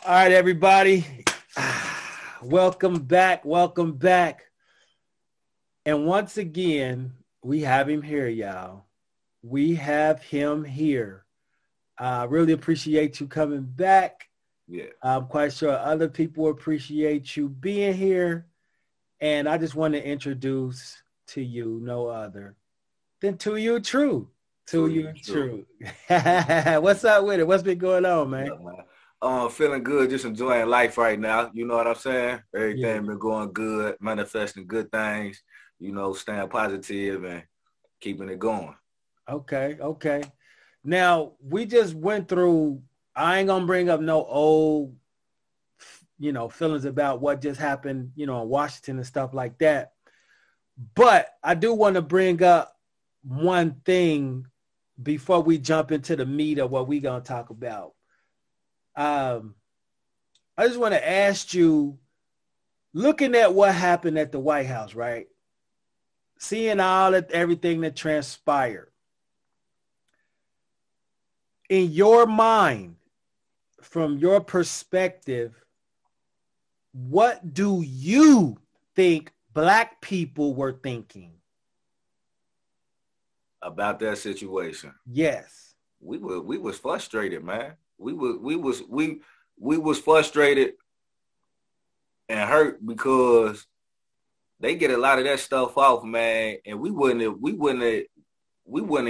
All right, everybody. Welcome back. Welcome back. And once again, we have him here, y'all. We have him here. I really appreciate you coming back. Yeah. I'm quite sure other people appreciate you being here. And I just want to introduce to you no other than To You True. To You True. What's up with it? What's been going on, man? Yeah, man. Feeling good, just enjoying life right now. You know what I'm saying? Everything been going good, manifesting good things, staying positive and keeping it going. Okay. Now, we just went through, I ain't going to bring up no old, feelings about what just happened, in Washington and stuff like that. But I do want to bring up one thing before we jump into the meat of what we're going to talk about. I just want to ask you, looking at what happened at the White House, right? Seeing everything that transpired. In your mind, from your perspective, what do you think Black people were thinking about that situation? Yes. We was frustrated, man. We was frustrated and hurt because they get a lot of that stuff off, man, and we wouldn't have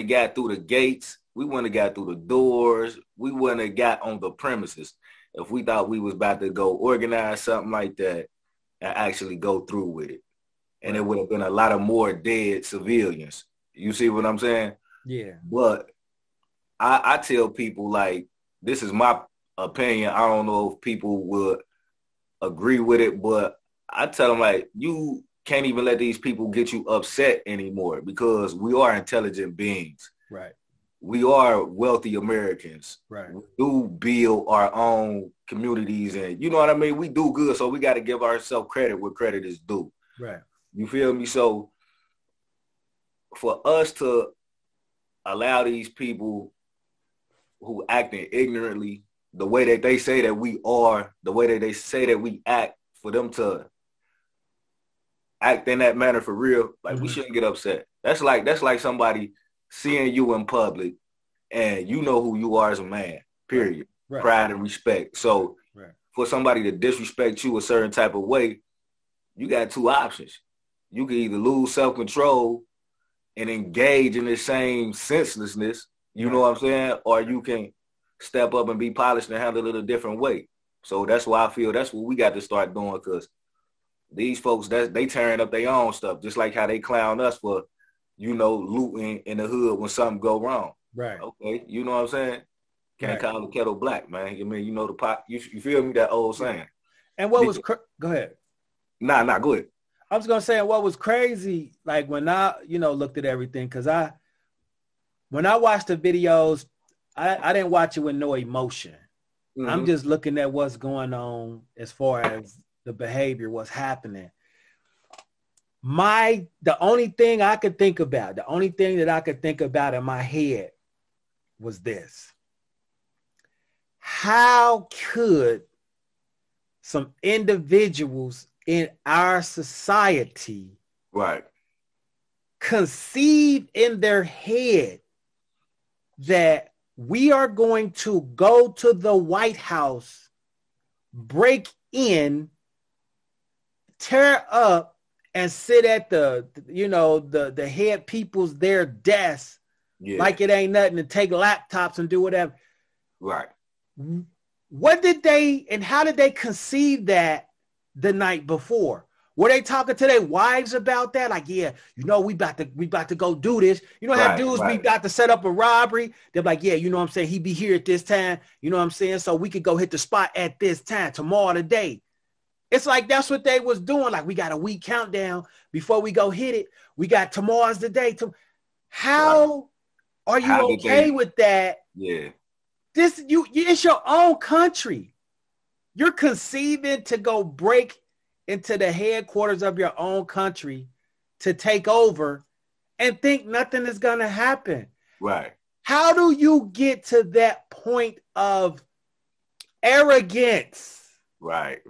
got through the gates. We wouldn't have got through the doors. We wouldn't have got on the premises if we thought we was about to go organize something like that and actually go through with it. And It would have been a lot of more dead civilians. You see what I'm saying? Yeah. But I tell people, like, this is my opinion. I don't know if people would agree with it, but I tell them, like, you can't even let these people get you upset anymore because we are intelligent beings. Right. We are wealthy Americans. Right. We do build our own communities and you know what I mean? We do good, so we got to give ourselves credit where credit is due. Right. You feel me? So for us to allow these people who acting ignorantly, the way that they say that we are, the way that they say that we act, for them to act in that manner for real, like we shouldn't get upset. That's like somebody seeing you in public and you know who you are as a man, period. Right. Pride and respect. So for somebody to disrespect you a certain type of way, you got two options. You can either lose self-control and engage in the same senselessness, you know what I'm saying? Or you can step up and be polished and handle it a different way. So that's why I feel that's what we got to start doing, because these folks, they tearing up their own stuff, just like how they clown us for, looting in the hood when something go wrong. Right. Okay, you know what I'm saying? Can't call the kettle black, man. I mean, the pot. You feel me? That old saying. And what was go ahead. Nah, go ahead. I was gonna say what was crazy, like when I, looked at everything, because when I watched the videos, I didn't watch it with no emotion. Mm-hmm. I'm just looking at what's going on as far as the behavior, what's happening. The only thing that I could think about in my head was this. How could some individuals in our society conceive in their head that we are going to go to the White House, break in, tear up, and sit at the head people's their desks like it ain't nothing, to take laptops and do whatever. Right. What did they and how did they conceive that the night before? Were they talking to their wives about that? Like, yeah, we about to go do this. Have dudes, we got to set up a robbery. They're like, yeah, you know what I'm saying? He be here at this time. You know what I'm saying? So we could go hit the spot at this time, tomorrow, today. It's like that's what they was doing. Like, we got a week countdown before we go hit it. We got tomorrow's the day. How are you okay with that? Yeah. It's your own country. You're conceiving to go break into the headquarters of your own country to take over and think nothing is going to happen. Right. How do you get to that point of arrogance. Right.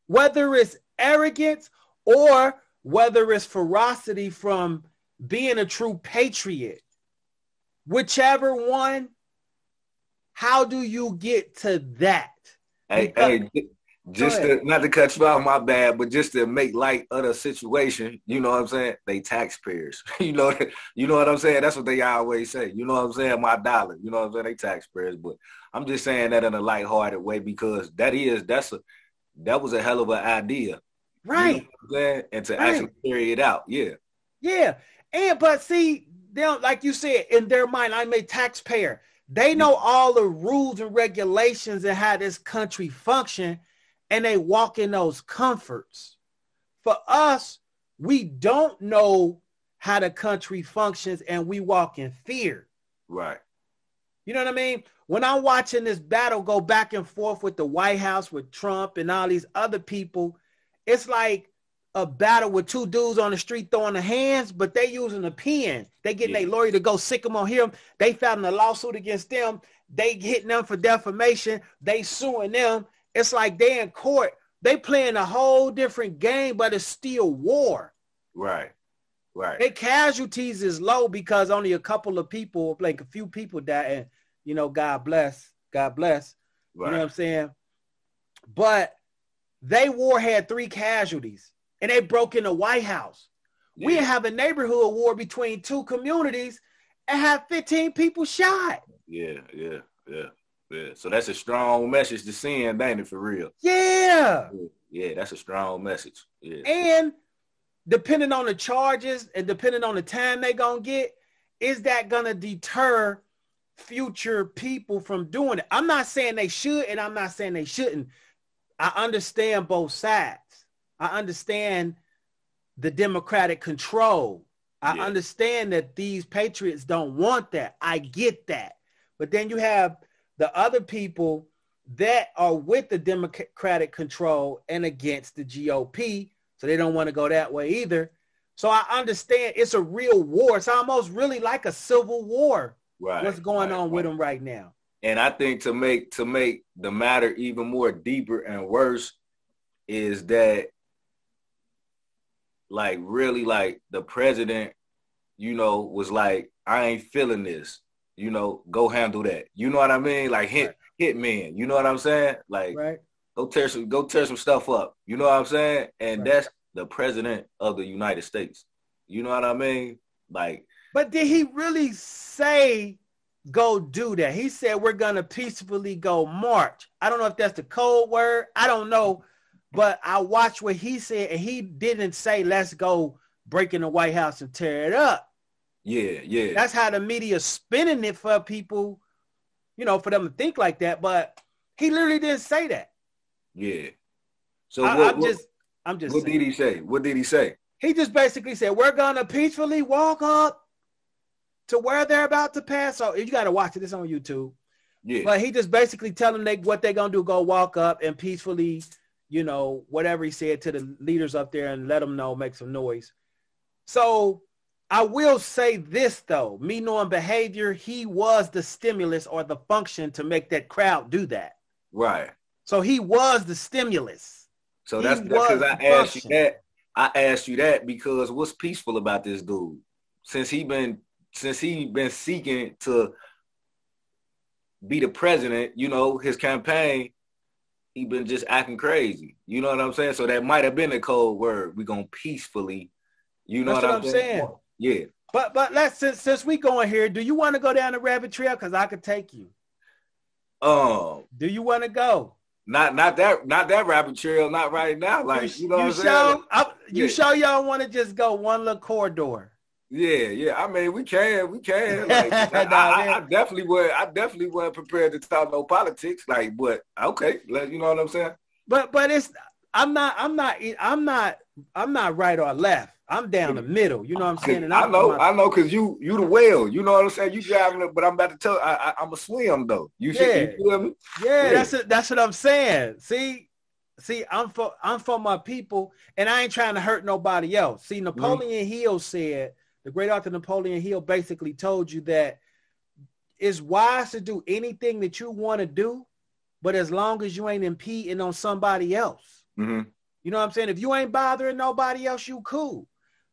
Whether it's arrogance or whether it's ferocity from being a true patriot, whichever one, how do you get to that? Hey, just to, not to cut you off, my bad, but just to make light of the situation, you know what I'm saying? They taxpayers. you know what I'm saying? That's what they always say. You know what I'm saying? My dollar. You know what I'm saying? They taxpayers. But I'm just saying that in a lighthearted way because that was a hell of an idea. Right. You know what I'm saying? And to actually carry it out. Yeah. Yeah. But see, they don't, like you said, in their mind, I'm a taxpayer. They know all the rules and regulations and how this country function, and they walk in those comforts. For us, we don't know how the country functions, and we walk in fear. Right. You know what I mean? When I'm watching this battle go back and forth with the White House, with Trump and all these other people, it's like a battle with two dudes on the street throwing the hands, but they using a pen. They getting their lawyer to go sick them on him. They filing a lawsuit against them. They hitting them for defamation. They suing them. It's like they in court. They playing a whole different game, but it's still war. Right. Their casualties is low because only a couple of people, like a few people died, and you know, God bless. Right. You know what I'm saying? But they war had 3 casualties. And they broke in the White House. Yeah. We have a neighborhood war between 2 communities and have 15 people shot. Yeah. So that's a strong message to send, ain't it, for real? Yeah. Yeah, that's a strong message. Yeah. And depending on the charges and depending on the time they gonna get, is that gonna deter future people from doing it? I'm not saying they should, and I'm not saying they shouldn't. I understand both sides. I understand the Democratic control. I understand that these patriots don't want that. I get that. But then you have the other people that are with the Democratic control and against the GOP. So they don't want to go that way either. So I understand it's a real war. It's almost really like a civil war. Right. What's going on with them right now. And I think to make the matter even more deeper and worse is that like really like the president, you know, was like, I ain't feeling this, you know, go handle that. You know what I mean? Like hit men, you know what I'm saying? Like go tear some stuff up. You know what I'm saying? And that's the president of the United States. You know what I mean? Like, but did he really say go do that? He said we're gonna peacefully go march. I don't know if that's the code word. I don't know. But I watched what he said, and he didn't say, let's go break in the White House and tear it up. Yeah. That's how the media's spinning it for people, you know, for them to think like that. But he literally didn't say that. Yeah. So I'm just what did he say? What did he say? He just basically said, we're going to peacefully walk up to where they're about to pass. So you got to watch it. This on YouTube. Yeah. But he just basically telling them what they're going to do, go walk up and peacefully, you know, whatever he said to the leaders up there and let them know, make some noise. So I will say this, though. Me knowing behavior, he was the stimulus or the function to make that crowd do that. Right. So he was the stimulus. So that's because I asked you that. I asked you that because what's peaceful about this dude? Since he been seeking to be the president, you know, his campaign, he been just acting crazy. You know what I'm saying? So that might have been a code word. We gonna peacefully, you know what I'm saying? Yeah. But let's since we going here, do you want to go down the rabbit trail? Because I could take you. Do you want to go? Not that rabbit trail, not right now. Like you know what I'm saying? You sure y'all want to just go one little corridor? Yeah. I mean, we can. Like, I definitely wasn't prepared to talk no politics. Like, but okay, you know what I'm saying. But it's I'm not right or left. I'm down the middle. You know what I'm saying? And I know, because you the whale. You know what I'm saying? You driving it, but I'm about to tell. I'm a swim though. You feel me? Yeah, that's what I'm saying. See, I'm for my people, and I ain't trying to hurt nobody else. See, Napoleon Hill said. The great author Napoleon Hill basically told you that it's wise to do anything that you want to do but as long as you ain't impeding on somebody else. Mm-hmm. You know what I'm saying? If you ain't bothering nobody else, you cool.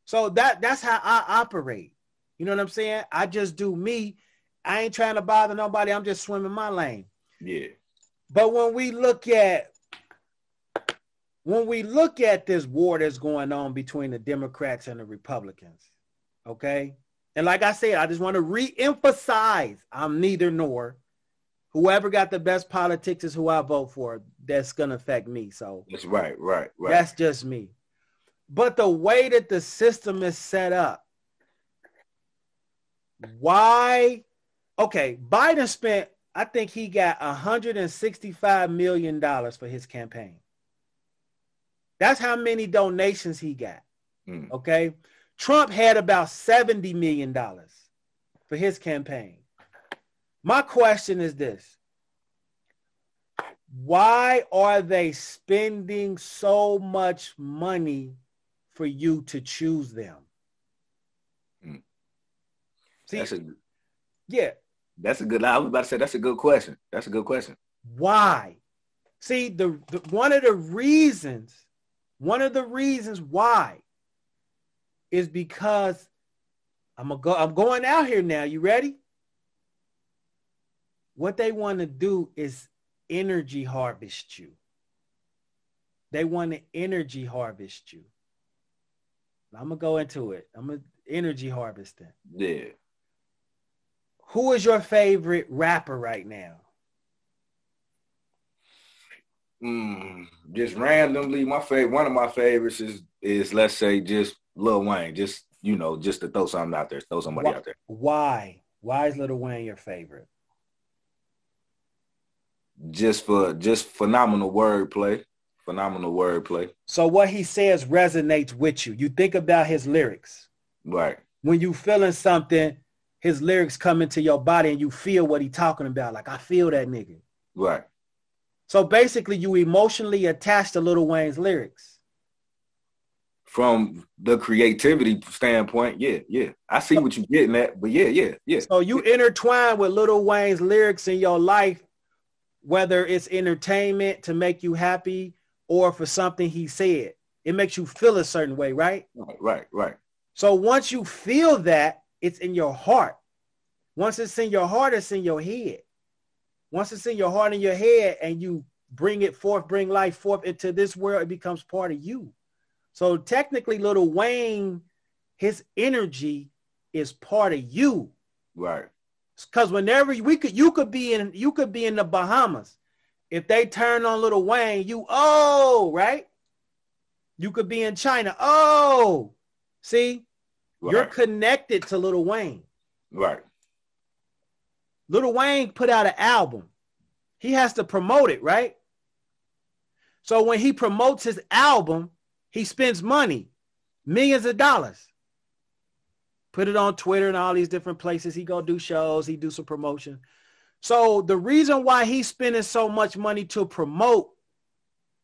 So that's how I operate. You know what I'm saying? I just do me. I ain't trying to bother nobody. I'm just swimming my lane. Yeah. But when we look at this war that's going on between the Democrats and the Republicans, okay? And like I said, I just want to re-emphasize, I'm neither nor. Whoever got the best politics is who I vote for. That's going to affect me. So that's right. That's just me. But the way that the system is set up, why? Okay, Biden spent, I think he got $165 million for his campaign. That's how many donations he got. Okay. Trump had about $70 million for his campaign. My question is this. Why are they spending so much money for you to choose them? See, That's a good. I was about to say that's a good question. Why? See, one of the reasons why is because I'm going out here now. You ready? What they want to do is energy harvest you. They want to energy harvest you. I'm going to go into it. I'm going to energy harvesting. Yeah. Who is your favorite rapper right now? Just randomly, one of my favorites is let's say just Lil Wayne. Just to throw something out there, throw somebody out there. Why? Why is Lil Wayne your favorite? Just phenomenal wordplay. So what he says resonates with you. You think about his lyrics. Right. When you feeling something, his lyrics come into your body and you feel what he's talking about. Like, I feel that nigga. Right. So basically you emotionally attached to Lil Wayne's lyrics. From the creativity standpoint, yeah. I see what you're getting at, but yeah. So you intertwine with Lil Wayne's lyrics in your life, whether it's entertainment to make you happy or for something he said. It makes you feel a certain way, right? Right. So once you feel that, it's in your heart. Once it's in your heart, it's in your head. Once it's in your heart and your head and you bring life forth into this world, it becomes part of you. So technically Lil Wayne, his energy is part of you. Right. Because whenever you could be in the Bahamas. If they turn on Lil Wayne, right? You could be in China. See? Right. You're connected to Lil Wayne. Right. Lil Wayne put out an album. He has to promote it, right? So when he promotes his album, he spends money, millions of dollars. Put it on Twitter and all these different places. He go do shows. He do some promotion. So the reason why he's spending so much money to promote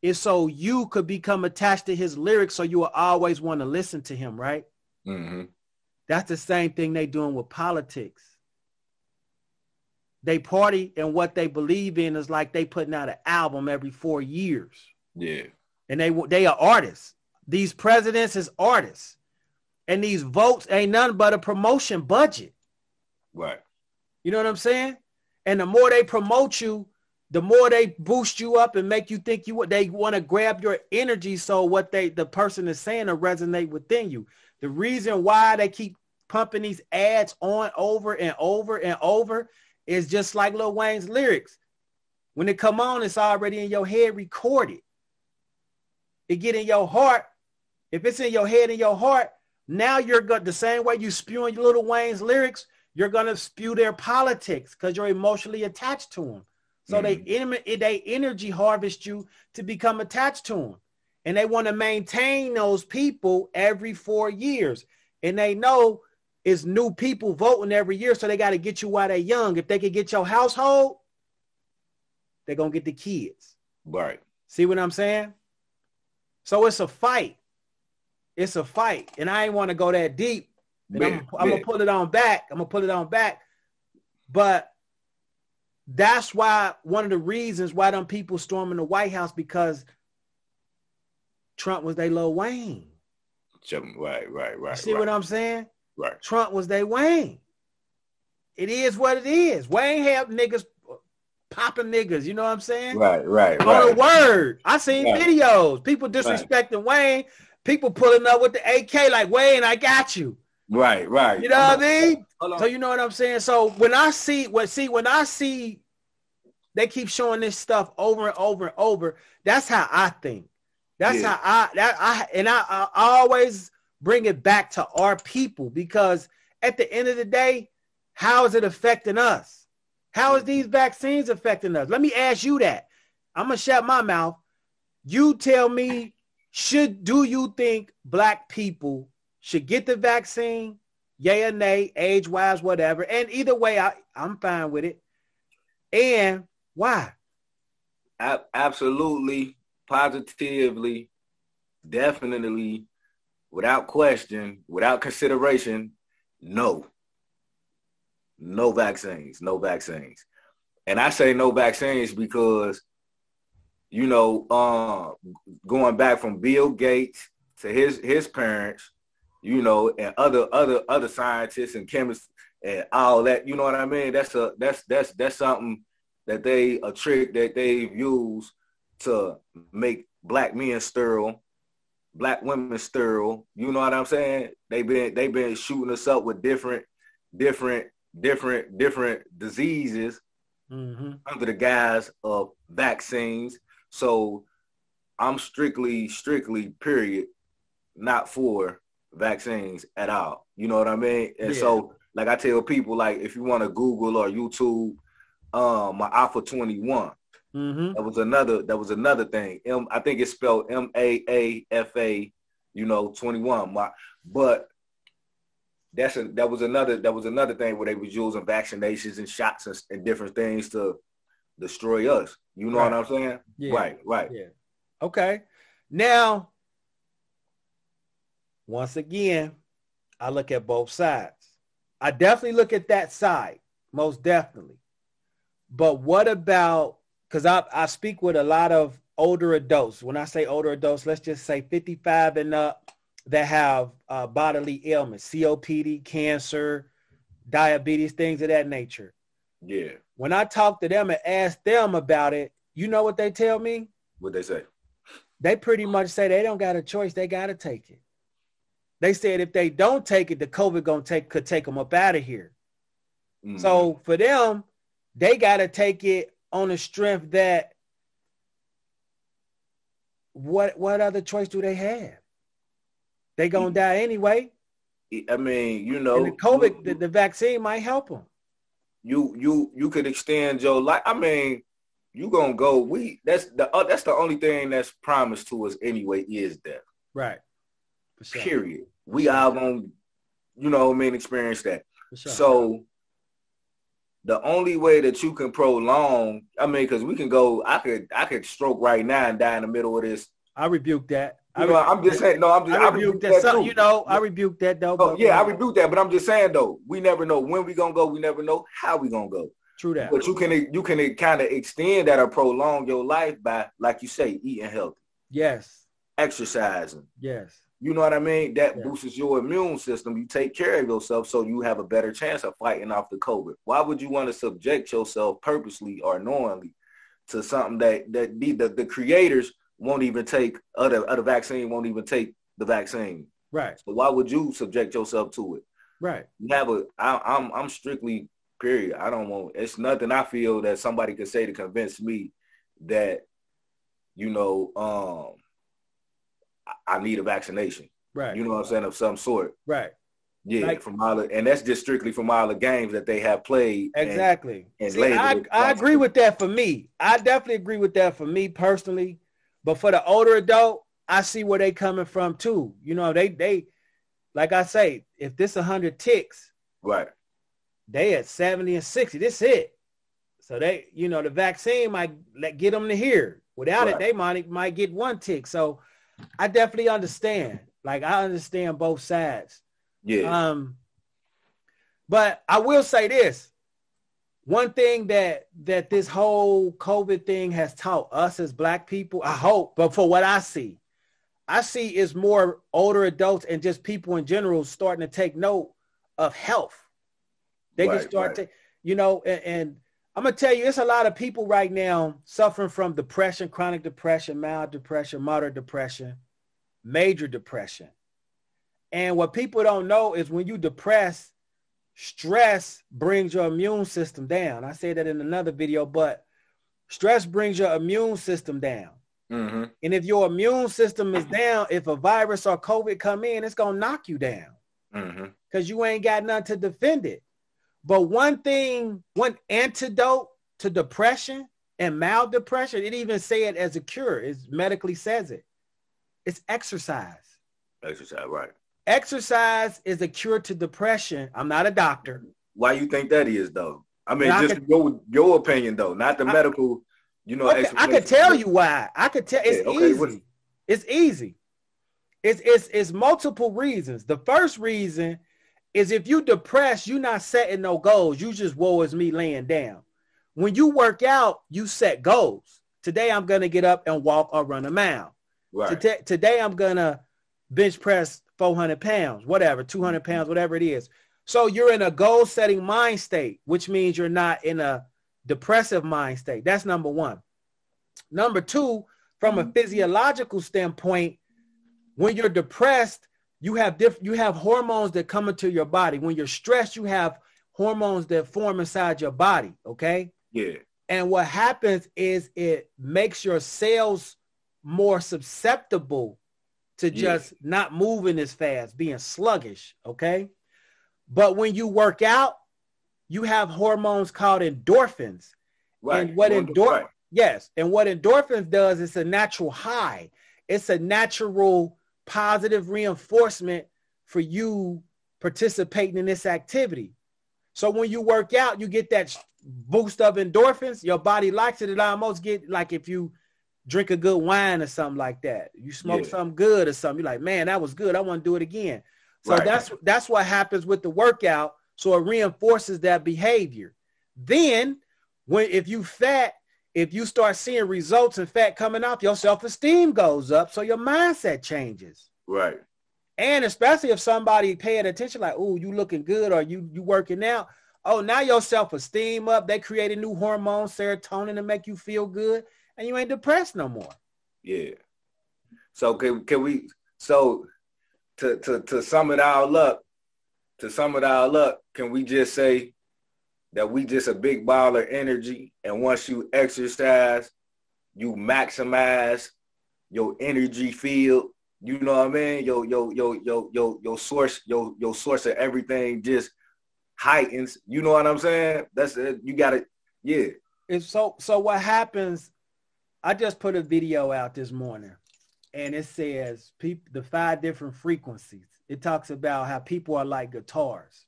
is so you could become attached to his lyrics, so you will always want to listen to him, right? Mm-hmm. That's the same thing they doing with politics. They party and what they believe in is like they putting out an album every 4 years. Yeah. And they are artists. These presidents is artists. And these votes ain't nothing but a promotion budget. Right. You know what I'm saying? And the more they promote you, the more they boost you up and make you think they want to grab your energy. So what the person is saying will resonate within you. The reason why they keep pumping these ads on over and over and over is just like Lil Wayne's lyrics. When it come on, it's already in your head recorded. It get in your heart. If it's in your head and your heart, now you're the same way you spewing Lil Wayne's lyrics, you're going to spew their politics because you're emotionally attached to them. So they energy harvest you to become attached to them. And they want to maintain those people every 4 years. And they know it's new people voting every year, so they got to get you while they're young. If they can get your household, they're going to get the kids. Right. See what I'm saying? So it's a fight. It's a fight. And I ain't want to go that deep. I'm going to pull it on back. But that's why one of the reasons why them people storming the White House, because Trump was their Lil Wayne. Right. You see what I'm saying? Right. Trump was their Wayne. It is what it is. Wayne have niggas popping niggas. You know what I'm saying? Right. On a word. I seen videos. People disrespecting Wayne. People pulling up with the AK like, Wayne, I got you. Right. You know what I mean? So you know what I'm saying? So when I see they keep showing this stuff over and over and over, that's how I think. That's how I always bring it back to our people, because at the end of the day, how is it affecting us? How is these vaccines affecting us? Let me ask you that. I'm going to shut my mouth. You tell me, do you think black people should get the vaccine? Yay or nay, age-wise, whatever. And either way, I'm fine with it. And why? Absolutely, positively, definitely, without question, without consideration, no. No vaccines. And I say no vaccines because, you know, going back from Bill Gates to his parents, you know, and other scientists and chemists and all that, you know what I mean? That's something that a trick that they've used to make black men sterile, black women sterile. You know what I'm saying? They've been shooting us up with different diseases under the guise of vaccines. So I'm strictly period, not for vaccines at all. You know what I mean? And so, like I tell people, like if you want to Google or YouTube, my Alpha 21. That was another thing. I think it's spelled MAAFA, you know, 21. But that was another thing where they was using vaccinations and shots and different things to destroy us. You know what I'm saying? Yeah. Right. Yeah. Okay. Now, once again, I look at both sides. I definitely look at that side, most definitely. But what about, because I speak with a lot of older adults. When I say older adults, let's just say 55 and up, that have bodily ailments, COPD, cancer, diabetes, things of that nature. Yeah. When I talk to them and ask them about it, you know what they tell me? What they say? They pretty much say they don't got a choice. They got to take it. They said if they don't take it, the COVID could take them up out of here. Mm-hmm. So for them, they got to take it on the strength that what other choice do they have? They gonna die anyway. I mean, you know, and the COVID, the vaccine might help them. You could extend your life. I mean, you gonna go. That's the only thing that's promised to us anyway is death. Right. For sure. Period. We all gonna, you know what I mean, experience that. For sure. So the only way that you can prolong, I mean, because we can go. I could stroke right now and die in the middle of this. I rebuke that. I'm just saying. No, I rebuke that too. You know, I rebuke that though. Oh, yeah, I rebuke that. But I'm just saying though, we never know when we gonna go. We never know how we gonna go. True that. But you can kind of extend that or prolong your life by, like you say, eating healthy. Yes. Exercising. Yes. You know what I mean? That boosts your immune system. You take care of yourself so you have a better chance of fighting off the COVID. Why would you want to subject yourself purposely or knowingly to something that the creators won't even take, other vaccine won't even take the vaccine? Right. So why would you subject yourself to it? Right. I'm strictly period. I don't want, it's nothing I feel that somebody could say to convince me that, you know, I need a vaccination. Right. You know what I'm saying, of some sort. Right. Yeah, like, and that's just strictly from all the games that they have played. Exactly. And see, I agree with that for me. I definitely agree with that for me personally. But for the older adult, I see where they coming from too. You know, they like I say, if this 100 ticks, right, they at 70 and 60. This it. So they, you know, the vaccine might get them to here. Without it, they might get one tick. So I definitely understand. Like I understand both sides. Yeah. But I will say this. one thing that this whole COVID thing has taught us as Black people, I hope, but for what I see is more older adults and just people in general starting to take note of health. They just start to, you know, and I'm going to tell you, it's a lot of people right now suffering from depression, chronic depression, mild depression, moderate depression, major depression. And what people don't know is when you depress, stress brings your immune system down. I said that in another video, but stress brings your immune system down. Mm-hmm. And if your immune system is down, if a virus or COVID come in, it's going to knock you down because you ain't got nothing to defend it. But one antidote to depression and mild depression, it even say it as a cure. It medically says it. It's exercise. Exercise, right. Exercise is a cure to depression. I'm not a doctor. Why you think that is, though? I mean, just your opinion, though, not the medical, you know. Okay, I could tell you why. I could tell. It's easy. It's easy. It's multiple reasons. The first reason is if you depressed, you're not setting no goals. You just woe is me laying down. When you work out, you set goals. Today, I'm going to get up and walk or run a mile. Right. Today, I'm going to bench press 400 pounds, whatever, 200 pounds, whatever it is. So you're in a goal setting mind state, which means you're not in a depressive mind state. That's number one. Number two, from a physiological standpoint, when you're depressed, you have hormones that come into your body. When you're stressed, you have hormones that form inside your body. Okay. Yeah. And what happens is it makes your cells more susceptible to just not moving as fast, being sluggish. Okay. But when you work out, you have hormones called endorphins. Right. And what endorphins does is a natural high. It's a natural positive reinforcement for you participating in this activity. So when you work out, you get that boost of endorphins. Your body likes it. It almost get like if you drink a good wine or something like that. You smoke something good or something. You're like, man, that was good. I want to do it again. So that's what happens with the workout. So it reinforces that behavior. Then if you start seeing results and fat coming off, your self-esteem goes up. So your mindset changes. Right. And especially if somebody paying attention, like, oh, you looking good or you working out. Oh, now your self-esteem up. They created new hormones, serotonin, to make you feel good. And you ain't depressed no more. Yeah. So can we, so to sum it all up, can we just say that we just a big ball of energy, and once you exercise, you maximize your energy field. You know what I mean? Your source of everything just heightens. You know what I'm saying? That's it. You got it. Yeah. It's so what happens? I just put a video out this morning, and it says the 5 different frequencies. It talks about how people are like guitars.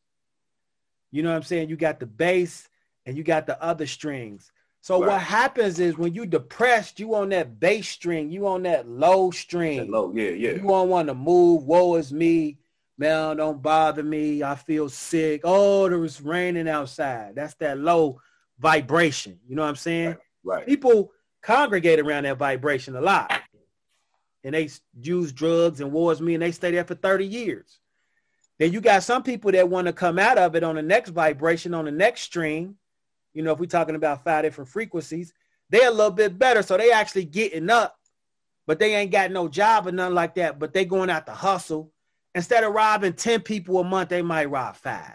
You know what I'm saying? You got the bass and you got the other strings. So what happens is when you depressed, you on that bass string, you on that low string. That low, yeah. You don't want to move. Woe is me. Man, don't bother me. I feel sick. Oh, there was raining outside. That's that low vibration. You know what I'm saying? Right. People congregate around that vibration a lot. And they use drugs and woe is me, and they stay there for 30 years. Then you got some people that want to come out of it on the next vibration, on the next string. You know, if we're talking about 5 different frequencies, they're a little bit better. So they actually getting up, but they ain't got no job or nothing like that. But they going out to hustle. Instead of robbing 10 people a month, they might rob 5.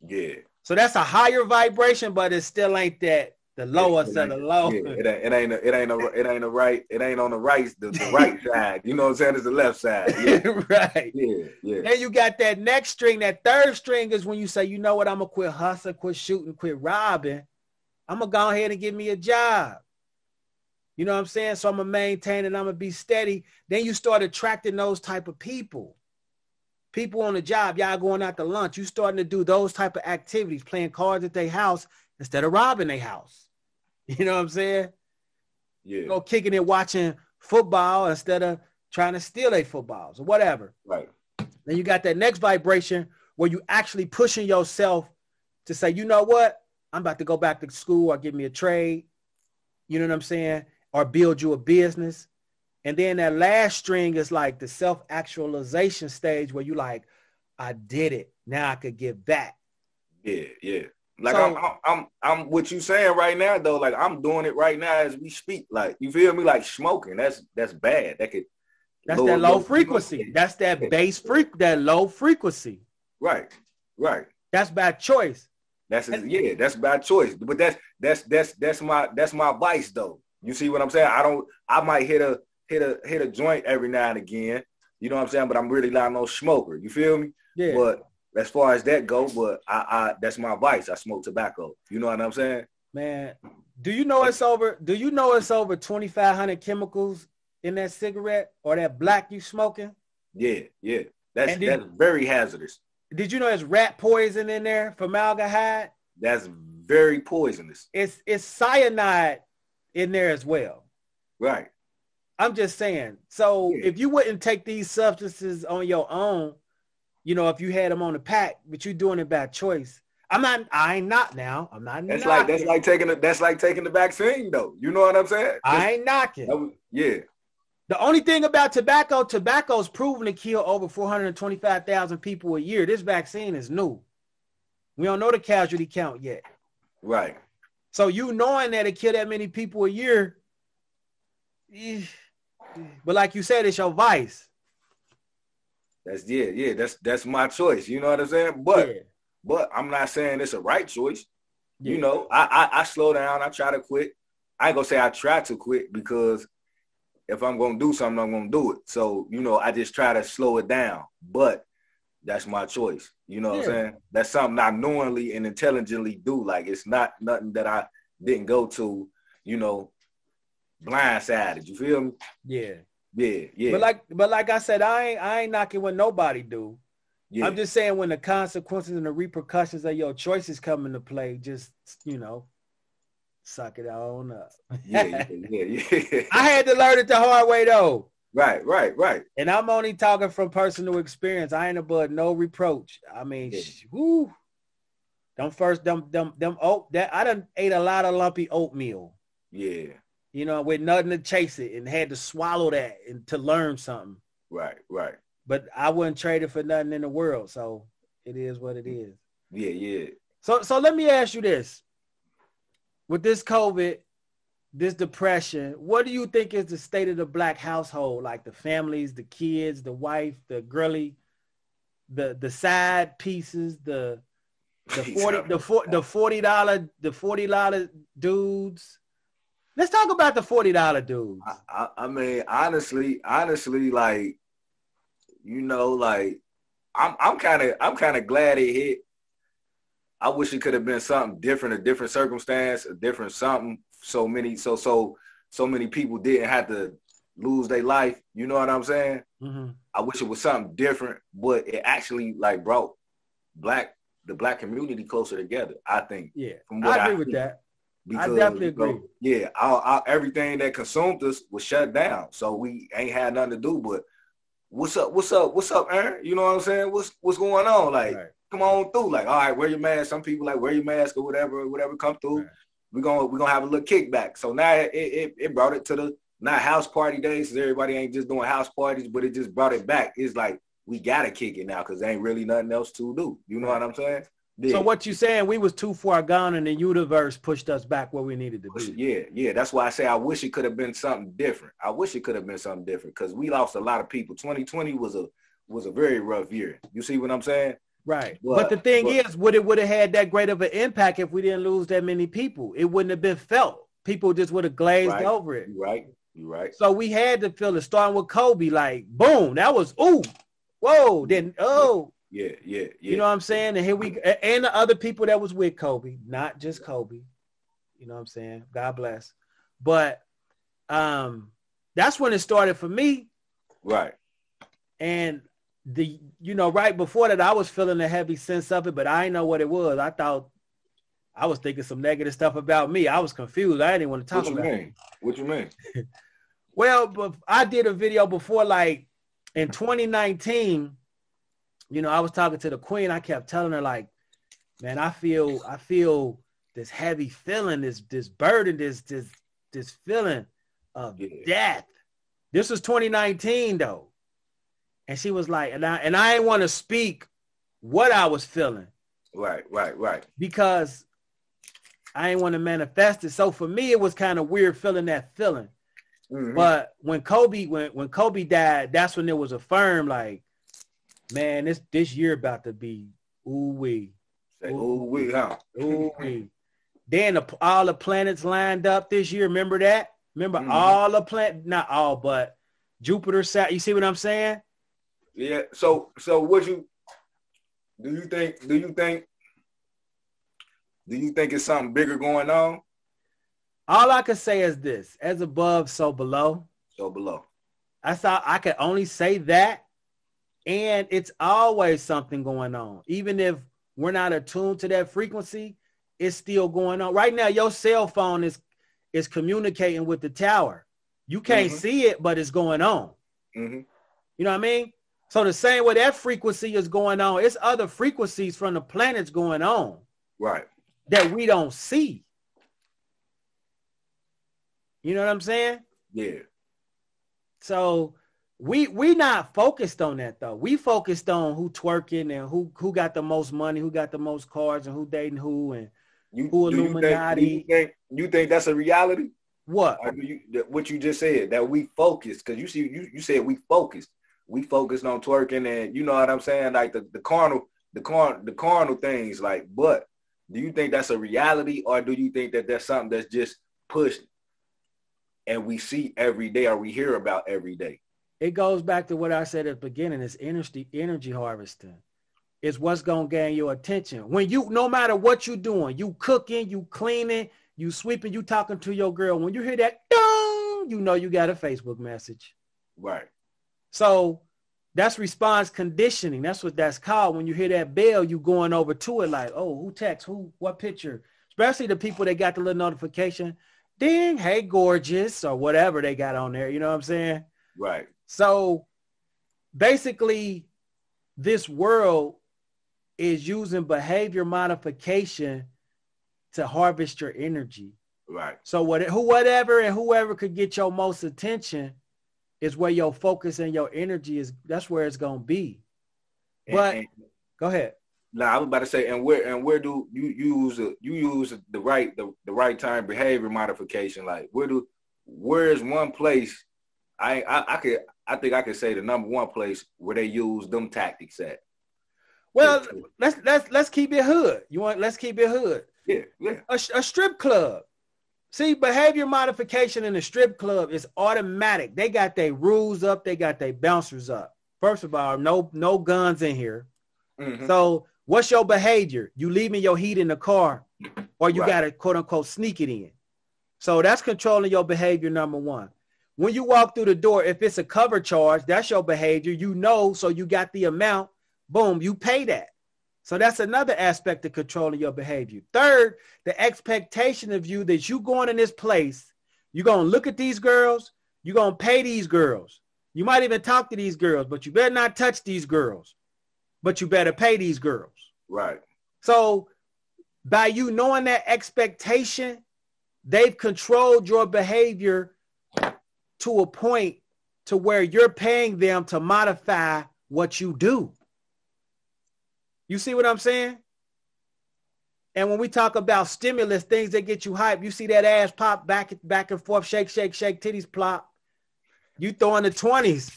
Yeah. So that's a higher vibration, but it still ain't that the lowest of the low. Yeah, it ain't on the right side. You know what I'm saying? It's the left side. Yeah. Right. Yeah. Then you got that next string. That third string is when you say, you know what, I'm gonna quit hustling, quit shooting, quit robbing. I'm gonna go ahead and get me a job. You know what I'm saying? So I'm gonna maintain and I'm gonna be steady. Then you start attracting those type of people. People on the job, y'all going out to lunch. You starting to do those type of activities, playing cards at their house instead of robbing their house. You know what I'm saying? Yeah. You know, kicking it, watching football instead of trying to steal their footballs or whatever. Right. Then you got that next vibration where you actually pushing yourself to say, you know what? I'm about to go back to school or give me a trade. You know what I'm saying? Or build you a business. And then that last string is like the self-actualization stage where you like, I did it. Now I could give back. Yeah, yeah. Like so, I'm what you saying right now though. Like I'm doing it right now as we speak. Like you feel me? Like smoking. That's bad. That's that low frequency. That's that bass that low frequency. Right. That's bad choice. That's bad choice. But that's my vice though. You see what I'm saying? I might hit a joint every now and again. You know what I'm saying? But I'm really not no smoker. You feel me? Yeah. But as far as that go, but I that's my vice. I smoke tobacco. You know what I'm saying? Man, do you know it's over 2,500 chemicals in that cigarette or that black you smoking? Yeah. That's very hazardous. Did you know there's rat poison in there, formaldehyde? That's very poisonous. It's cyanide in there as well. Right. I'm just saying. So if you wouldn't take these substances on your own, you know, if you had them on the pack, but you're doing it by choice. I ain't not now. I'm not. That's like taking the vaccine though. You know what I'm saying? I ain't knocking. Yeah. The only thing about tobacco's proven to kill over 425,000 people a year. This vaccine is new. We don't know the casualty count yet. Right. So you knowing that it kill that many people a year, but like you said, it's your vice. That's my choice. You know what I'm saying? But I'm not saying it's a right choice. Yeah. You know, I slow down. I try to quit. I ain't gonna say I try to quit because if I'm gonna do something, I'm gonna do it. So, you know, I just try to slow it down. But that's my choice. You know what I'm saying? That's something I knowingly and intelligently do. Like it's not nothing that I didn't go to, you know, blindsided. You feel me? Yeah. Yeah. But like I said, I ain't knocking what nobody do. Yeah. I'm just saying when the consequences and the repercussions of your choices come into play, just, you know, suck it on up. Yeah. I had to learn it the hard way though. Right. And I'm only talking from personal experience. I ain't above no reproach. I mean, whoo. I done ate a lot of lumpy oatmeal. Yeah. You know, with nothing to chase it and had to swallow that and to learn something. Right. But I wouldn't trade it for nothing in the world. So it is what it is. Yeah. So let me ask you this. With this COVID, this depression, what do you think is the state of the Black household? Like the families, the kids, the wife, the girly, the side pieces, the $40 dudes. Let's talk about the $40 dudes. I mean, honestly, like, you know, like I'm kind of glad it hit. I wish it could have been something different, a different circumstance, a different something. So many people didn't have to lose their life. You know what I'm saying? Mm-hmm. I wish it was something different, but it actually like brought the black community closer together. I think. Yeah, I agree with that. Because, I definitely agree. Yeah, everything that consumed us was shut down, so we ain't had nothing to do. But what's up, Aaron? You know what I'm saying? What's going on? Like, come on through. Like, all right, wear your mask. Some people like wear your mask or whatever come through. Right. We're gonna have a little kickback. So now it brought it to the not house party days, because everybody ain't just doing house parties, but it just brought it back. It's like we gotta kick it now because there ain't really nothing else to do. You know what I'm saying? Yeah. So what you saying? We was too far gone, and the universe pushed us back where we needed to be. Yeah. That's why I say I wish it could have been something different. I wish it could have been something different because we lost a lot of people. 2020 was a very rough year. You see what I'm saying? Right. But the thing is, would have had that great of an impact if we didn't lose that many people? It wouldn't have been felt. People just would have glazed over it. You're right. So we had to feel it, starting with Kobe. Like, boom, that was whoa, then Yeah. You know what I'm saying? And here and the other people that was with Kobe, not just Kobe. You know what I'm saying? God bless. But that's when it started for me. Right. And right before that, I was feeling a heavy sense of it, but I didn't know what it was. I thought I was thinking some negative stuff about me. I was confused. I didn't want to talk about it. What you mean? Well, but I did a video before, like in 2019. You know, I was talking to the queen. I kept telling her, like, man, I feel heavy feeling, this burden, this feeling of death. This was 2019 though. And she was like, and I didn't want to speak what I was feeling. Right. Because I didn't want to manifest it. So for me, it was kind of weird feeling that feeling. Mm-hmm. But when Kobe died, that's when it was affirmed, like, man, this year about to be ooh-wee. Say ooh-wee, huh? Ooh-wee. Then all the planets lined up this year. Remember that? Remember all the planets, not all, but Jupiter, Saturn. You see what I'm saying? Yeah. So what do you think it's something bigger going on? All I can say is this: as above, so below. So below. I could only say that, and it's always something going on. Even if we're not attuned to that frequency, it's still going on. Right now, your cell phone is communicating with the tower. You can't see it, but it's going on. Mm-hmm. You know what I mean? So the same way that frequency is going on, it's other frequencies from the planets going on. Right. That we don't see. You know what I'm saying? Yeah. So we not focused on that though. We focused on who twerking and who got the most money, who got the most cars, and who dating who, and who Illuminati. You think that's a reality? What? What you just said, that we focused, because you said we focused. We focused on twerking, and you know what I'm saying, like the carnal things. Like, but do you think that's a reality, or do you think that that's something that's just pushed and we see every day, or we hear about every day? It goes back to what I said at the beginning. It's energy harvesting. It's what's gonna gain your attention. When no matter what you're doing, you cooking, you cleaning, you sweeping, you talking to your girl. When you hear that, dong, you know you got a Facebook message. Right. So that's response conditioning. That's what that's called. When you hear that bell, you going over to it like, oh, who text? Who? What picture? Especially the people that got the little notification. Ding, hey, gorgeous, or whatever they got on there. You know what I'm saying? Right. So basically, this world is using behavior modification to harvest your energy. Right. So whoever could get your most attention is where your focus and your energy is. That's where it's gonna be. But go ahead. Nah, I was about to say, and where do you use the right time behavior modification? Like, where is one place? I think I could say the number one place where they use them tactics at. Well, let's keep it hood. Let's keep it hood. Yeah. A strip club. See, behavior modification in a strip club is automatic. They got their rules up. They got their bouncers up. First of all, no guns in here. Mm-hmm. So what's your behavior? You leaving your heat in the car, or you got to quote unquote sneak it in. So that's controlling your behavior, number one. When you walk through the door, if it's a cover charge, that's your behavior. You know, so you got the amount. Boom, you pay that. So that's another aspect of controlling your behavior. Third, the expectation of you that you going in this place, you're going to look at these girls, you're going to pay these girls. You might even talk to these girls, but you better not touch these girls. But you better pay these girls. Right. So by you knowing that expectation, they've controlled your behavior to a point to where you're paying them to modify what you do. You see what I'm saying? And when we talk about stimulus, things that get you hyped, you see that ass pop back and forth, shake, titties plop. You throwing the 20s.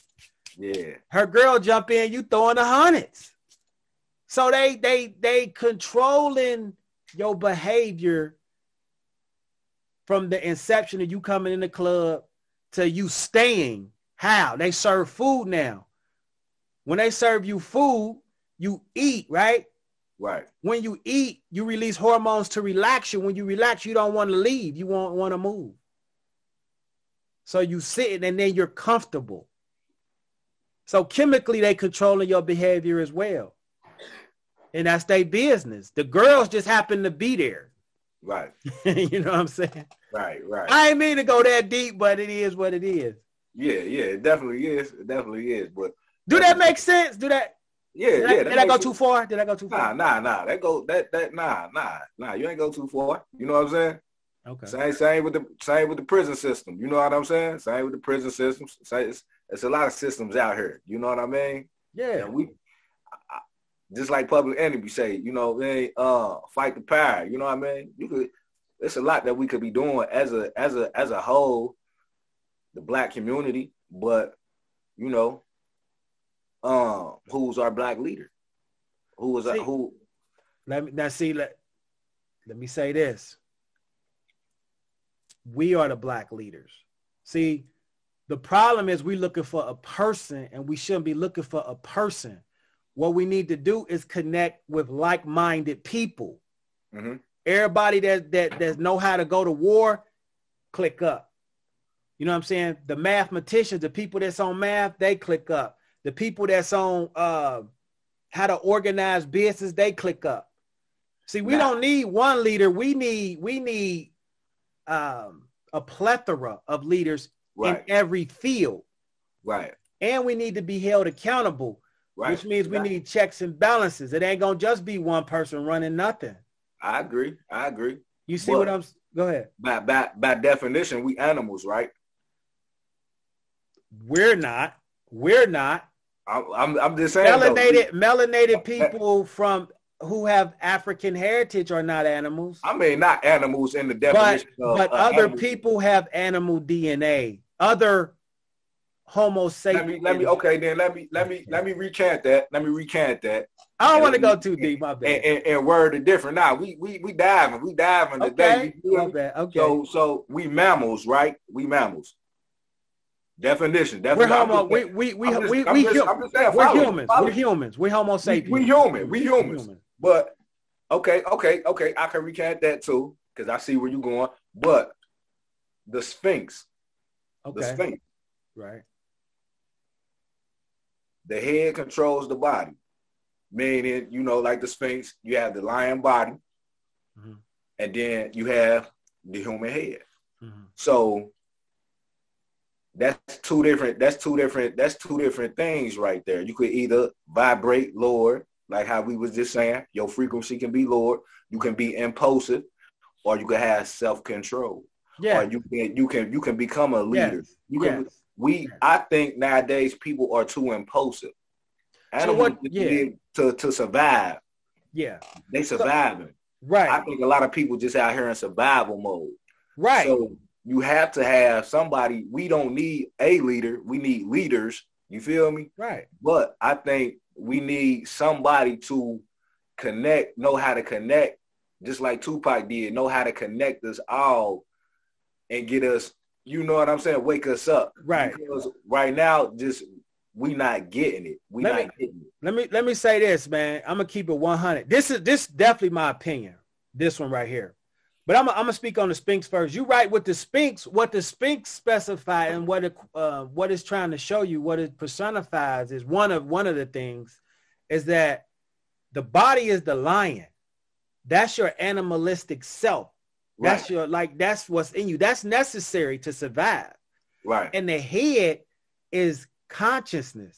Yeah. Her girl jump in, you throwing the hundreds. So they controlling your behavior from the inception of you coming in the club to you staying. How? They serve food now. When they serve you food, you eat, right? Right. When you eat, you release hormones to relax you. When you relax, you don't want to leave. You won't want to move. So you sit and then you're comfortable. So chemically, they controlling your behavior as well. And that's their business. The girls just happen to be there. Right. You know what I'm saying? Right. I ain't mean to go that deep, but it is what it is. Yeah, it definitely is. It definitely is. But do that make sense? Do that? Yeah. Did I go too far? Did I go too far? Nah. Nah. You ain't go too far. You know what I'm saying? Okay. Same with the prison system. You know what I'm saying? Same with the prison systems. It's a lot of systems out here. You know what I mean? Yeah. And just like Public Enemy say, you know, they fight the power. You know what I mean? It's a lot that we could be doing as a whole, the black community. But you know, who's our black leader? Who? Let me say this. We are the black leaders. See, the problem is we looking for a person, and we shouldn't be looking for a person. What we need to do is connect with like-minded people. Mm-hmm. Everybody that know how to go to war, click up. You know what I'm saying? The mathematicians, the people that's on math, they click up. The people that's on how to organize business, they click up. See, we don't need one leader. We need a plethora of leaders in every field. Right. And we need to be held accountable, which means we need checks and balances. It ain't going to just be one person running nothing. I agree. You see what I'm... Go ahead. By definition, we animals, right? We're not. I'm just saying. Melanated people who have African heritage are not animals. I mean, not animals in the definition but other animals. People have animal DNA. Other Homo sapiens. Let me recant that. I don't want to go too deep. My bad. And word it different. Now we diving today. Okay. So we mammals, right? We mammals. Definition. We're humans. We're humans. We're Homo sapiens. We humans. But okay. I can recant that too because I see where you're going. But the Sphinx. Okay. The Sphinx. Right. The head controls the body. Meaning, you know, like the Sphinx, you have the lion body, mm-hmm. and then you have the human head. Mm-hmm. So that's two different things right there. You could either vibrate lower, like how we was just saying, your frequency can be lower, you can be impulsive, or you can have self-control. Yeah. Or you can become a leader. I think nowadays people are too impulsive. Animals to survive. Yeah. They surviving. Right. I think a lot of people just out here in survival mode. Right. So you have to have somebody. We don't need a leader. We need leaders. You feel me? Right. But I think we need somebody to connect, know how to connect, just like Tupac did, know how to connect us all and get us, you know what I'm saying, wake us up. Right. Because right now, just we not getting it. Let me say this, man. I'm gonna keep it 100. This definitely my opinion. This one right here. But I'm gonna speak on the Sphinx first. You right with the Sphinx. What the Sphinx specifies and what it's trying to show you, what it personifies is one of the things is that the body is the lion. That's your animalistic self. That's that's what's in you. That's necessary to survive. Right. And the head is consciousness.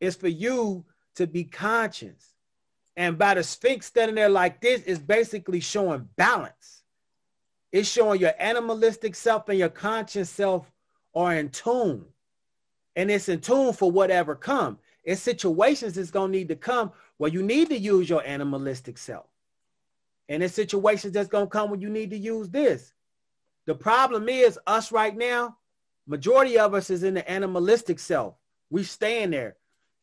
It's for you to be conscious. And by the Sphinx standing there like this is basically showing balance. It's showing your animalistic self and your conscious self are in tune. And it's in tune for whatever come. In situations it's going to need to come where you need to use your animalistic self. And in situations that's going to come when you need to use this. The problem is us right now, majority of us is in the animalistic self. We staying there.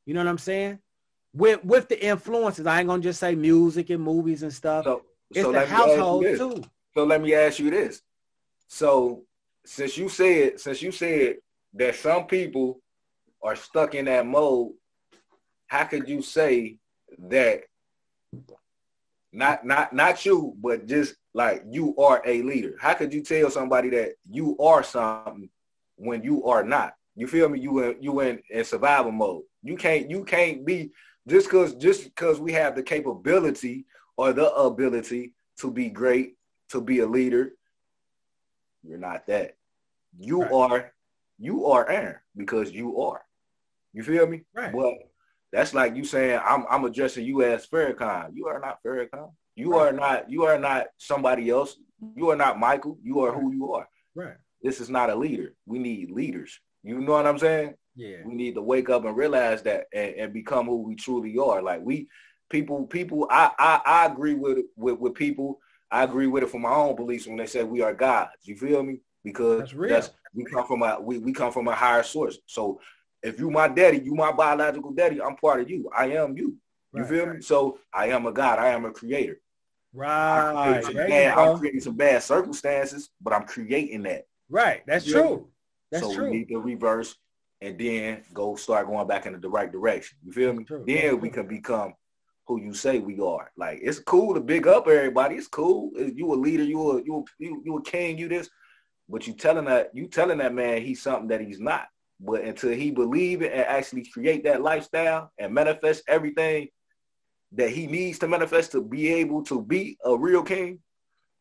You know what I'm saying? With the influences. I ain't going to just say music and movies and stuff. It's the household too. So let me ask you this. So since you said that some people are stuck in that mode, how could you say that not you, but just like you are a leader? How could you tell somebody that you are something when you are not? You feel me? You in survival mode. You can't be just because we have the capability or the ability to be great, to be a leader. You're not that. You are Aaron because you are. You feel me? Right. But That's like you saying I'm addressing you as Farrakhan. You are not Farrakhan. You are not somebody else. You are not Michael. You are who you are. Right. This is not a leader. We need leaders. You know what I'm saying? Yeah. We need to wake up and realize that and become who we truly are. Like I agree with people. I agree with it from my own beliefs when they say we are gods. You feel me? Because we come from a higher source. So if you my daddy, you my biological daddy, I'm part of you. I am you. You feel me? So I am a God. I am a creator. Right. I'm creating some bad circumstances, but I'm creating that. Right. That's true. That's true. We need to reverse and then start going back in the right direction. You feel me? Then we can become who you say we are. Like, it's cool to big up everybody. It's cool. You a leader. You a king. You this. But you telling that man he's something that he's not. But until he believe it and actually create that lifestyle and manifest everything that he needs to manifest to be able to be a real king,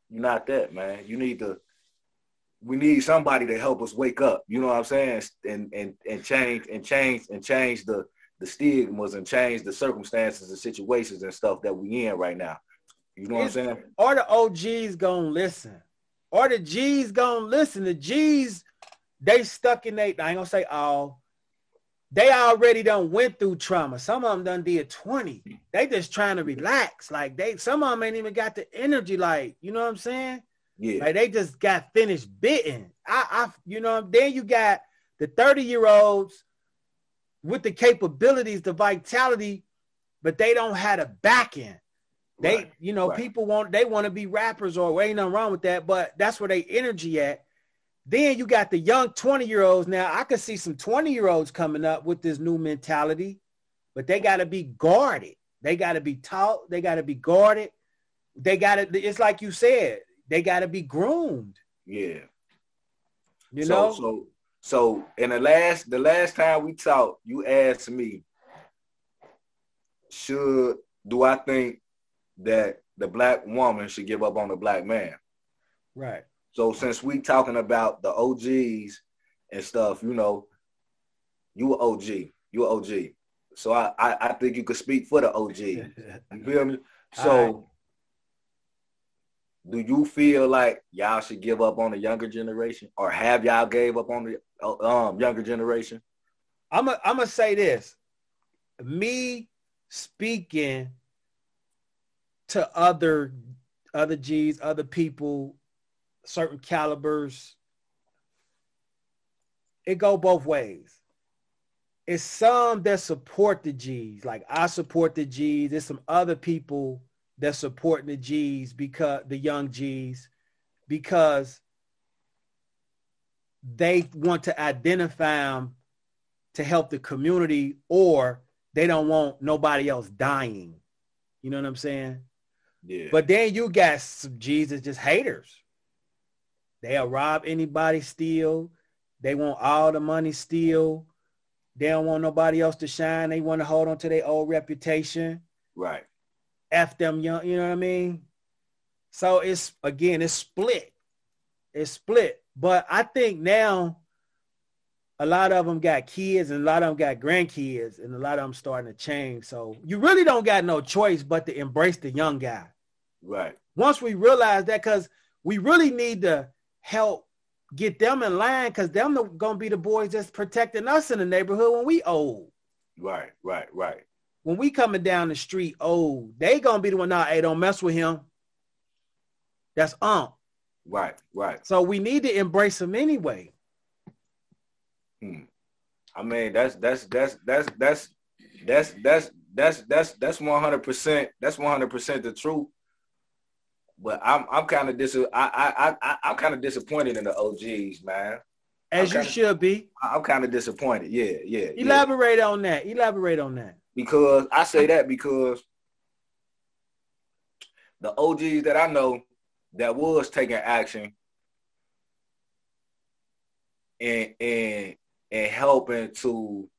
you're not that, man. We need somebody to help us wake up. You know what I'm saying? And change the stigmas and change the circumstances and situations and stuff that we in right now. You know what I'm saying? Or the OGs gonna listen. Or the G's gonna listen. The G's, they stuck in I ain't gonna say all. They already done went through trauma. Some of them done did 20. They just trying to relax. Like some of them ain't even got the energy. Like, you know what I'm saying? Yeah. Like they just got finished bitten. Then you got the 30-year-olds with the capabilities, the vitality, but they don't have a backing. People want to be rappers, or ain't nothing wrong with that, but that's where they energy at. Then you got the young 20-year-olds. Now, I could see some 20-year-olds coming up with this new mentality, but they got to be guarded. They got to be taught. They got to be guarded. It's like you said, they got to be groomed. Yeah. You know? So in the last time we talked, you asked me, do I think that the black woman should give up on the black man? Right. So since we talking about the OGs and stuff, you an OG. So I think you could speak for the OG. You feel me? So do you feel like y'all should give up on the younger generation, or have y'all gave up on the younger generation? I'm gonna say this. Me speaking to other G's, other people, certain calibers, it go both ways. It's some that support the G's, like I support the G's. There's some other people that supporting the G's, because the young G's, because they want to identify them to help the community, or they don't want nobody else dying. You know what I'm saying? Yeah. But then you got some G's that's just haters. They'll rob anybody, steal. They want all the money, steal. They don't want nobody else to shine. They want to hold on to their old reputation. Right. F them young, you know what I mean? So it's split. It's split. But I think now a lot of them got kids and a lot of them got grandkids, and a lot of them starting to change. So you really don't got no choice but to embrace the young guy. Right. Once we realize that, because we really need to help get them in line, because them going to be the boys that's protecting us in the neighborhood when we old. Right. When we coming down the street old, they going to be the one, hey, don't mess with him. That's Right. So we need to embrace them anyway. I mean, that's 100%. That's 100% the truth. But I'm kind of disappointed in the OGs, man. As you should be. I'm kind of disappointed. Yeah. Elaborate on that. Because I say that because the OGs that I know that was taking action and helping to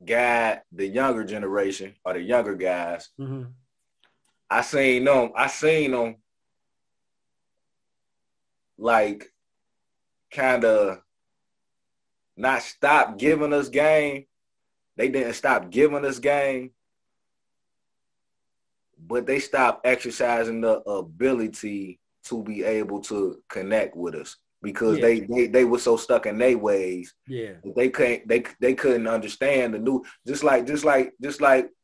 guide the younger generation or the younger guys. Mm-hmm. I seen them like kind of not stop giving us game, they didn't stop giving us game, but they stopped exercising the ability to be able to connect with us because they were so stuck in their ways. Yeah. They couldn't understand the new, just like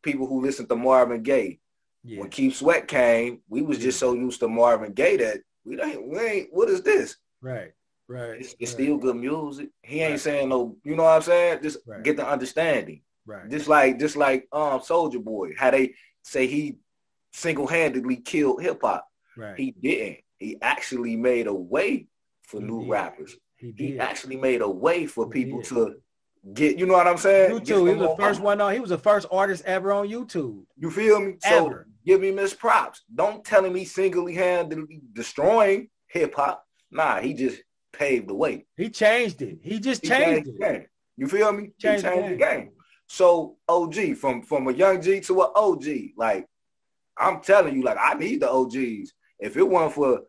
people who listen to Marvin Gaye. Yeah. When Keith Sweat came, we was just so used to Marvin Gaye that we ain't what is this? Right. It's still good music. He ain't saying no, you know what I'm saying? Just get the understanding. Right. Just like Soulja Boy, how they say he single-handedly killed hip hop. Right. He didn't. He actually made a way for new rappers. He actually made a way for people to get, you know what I'm saying? YouTube. He was the first one on. He was the first artist ever on YouTube. You feel me? Ever. So give me his props. Don't tell him he's single-handedly destroying hip hop. Nah, he just paved the way. He changed it. He just changed it. You feel me? He changed the game. So OG, from a young G to an OG, like I'm telling you, like I need the OGs. If it weren't for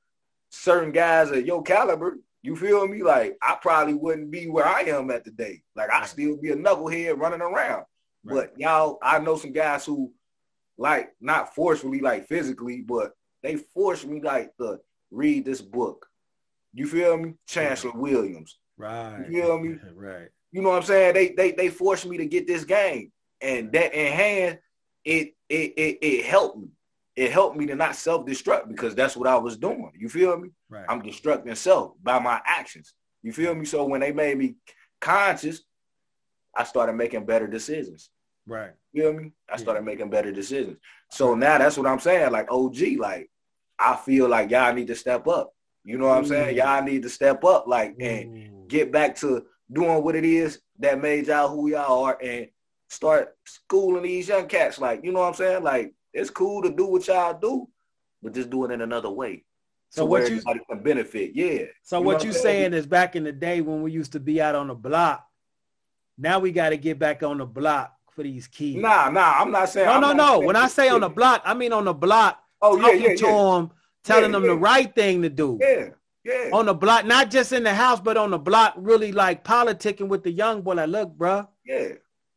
certain guys of your caliber, you feel me? Like I probably wouldn't be where I am at today. Like I still be a knucklehead running around. Right. But y'all, I know some guys who like not forcefully, like physically, but they forced me like to read this book. You feel me? Chancellor Williams. Right. You feel me? Right. You know what I'm saying? They forced me to get this game. And that in hand, it helped me. It helped me to not self-destruct because that's what I was doing. You feel me? Right. I'm destructing self by my actions. You feel me? So when they made me conscious, I started making better decisions. Right. You feel me? I started making better decisions. So now that's what I'm saying. Like OG, like I feel like y'all need to step up. You know what I'm saying? Y'all need to step up, like, and get back to doing what it is that made y'all who y'all are and start schooling these young cats. Like, you know what I'm saying? Like, it's cool to do what y'all do, but just do it in another way. So what everybody can benefit. Yeah. So what you saying is back in the day when we used to be out on the block, now we got to get back on the block for these kids. Nah, I'm not saying. No. When I say on the block, I mean on the block. Talking to them, telling them the right thing to do. Yeah. On the block, not just in the house, but on the block, really like politicking with the young boy. Like, look, bro. Yeah.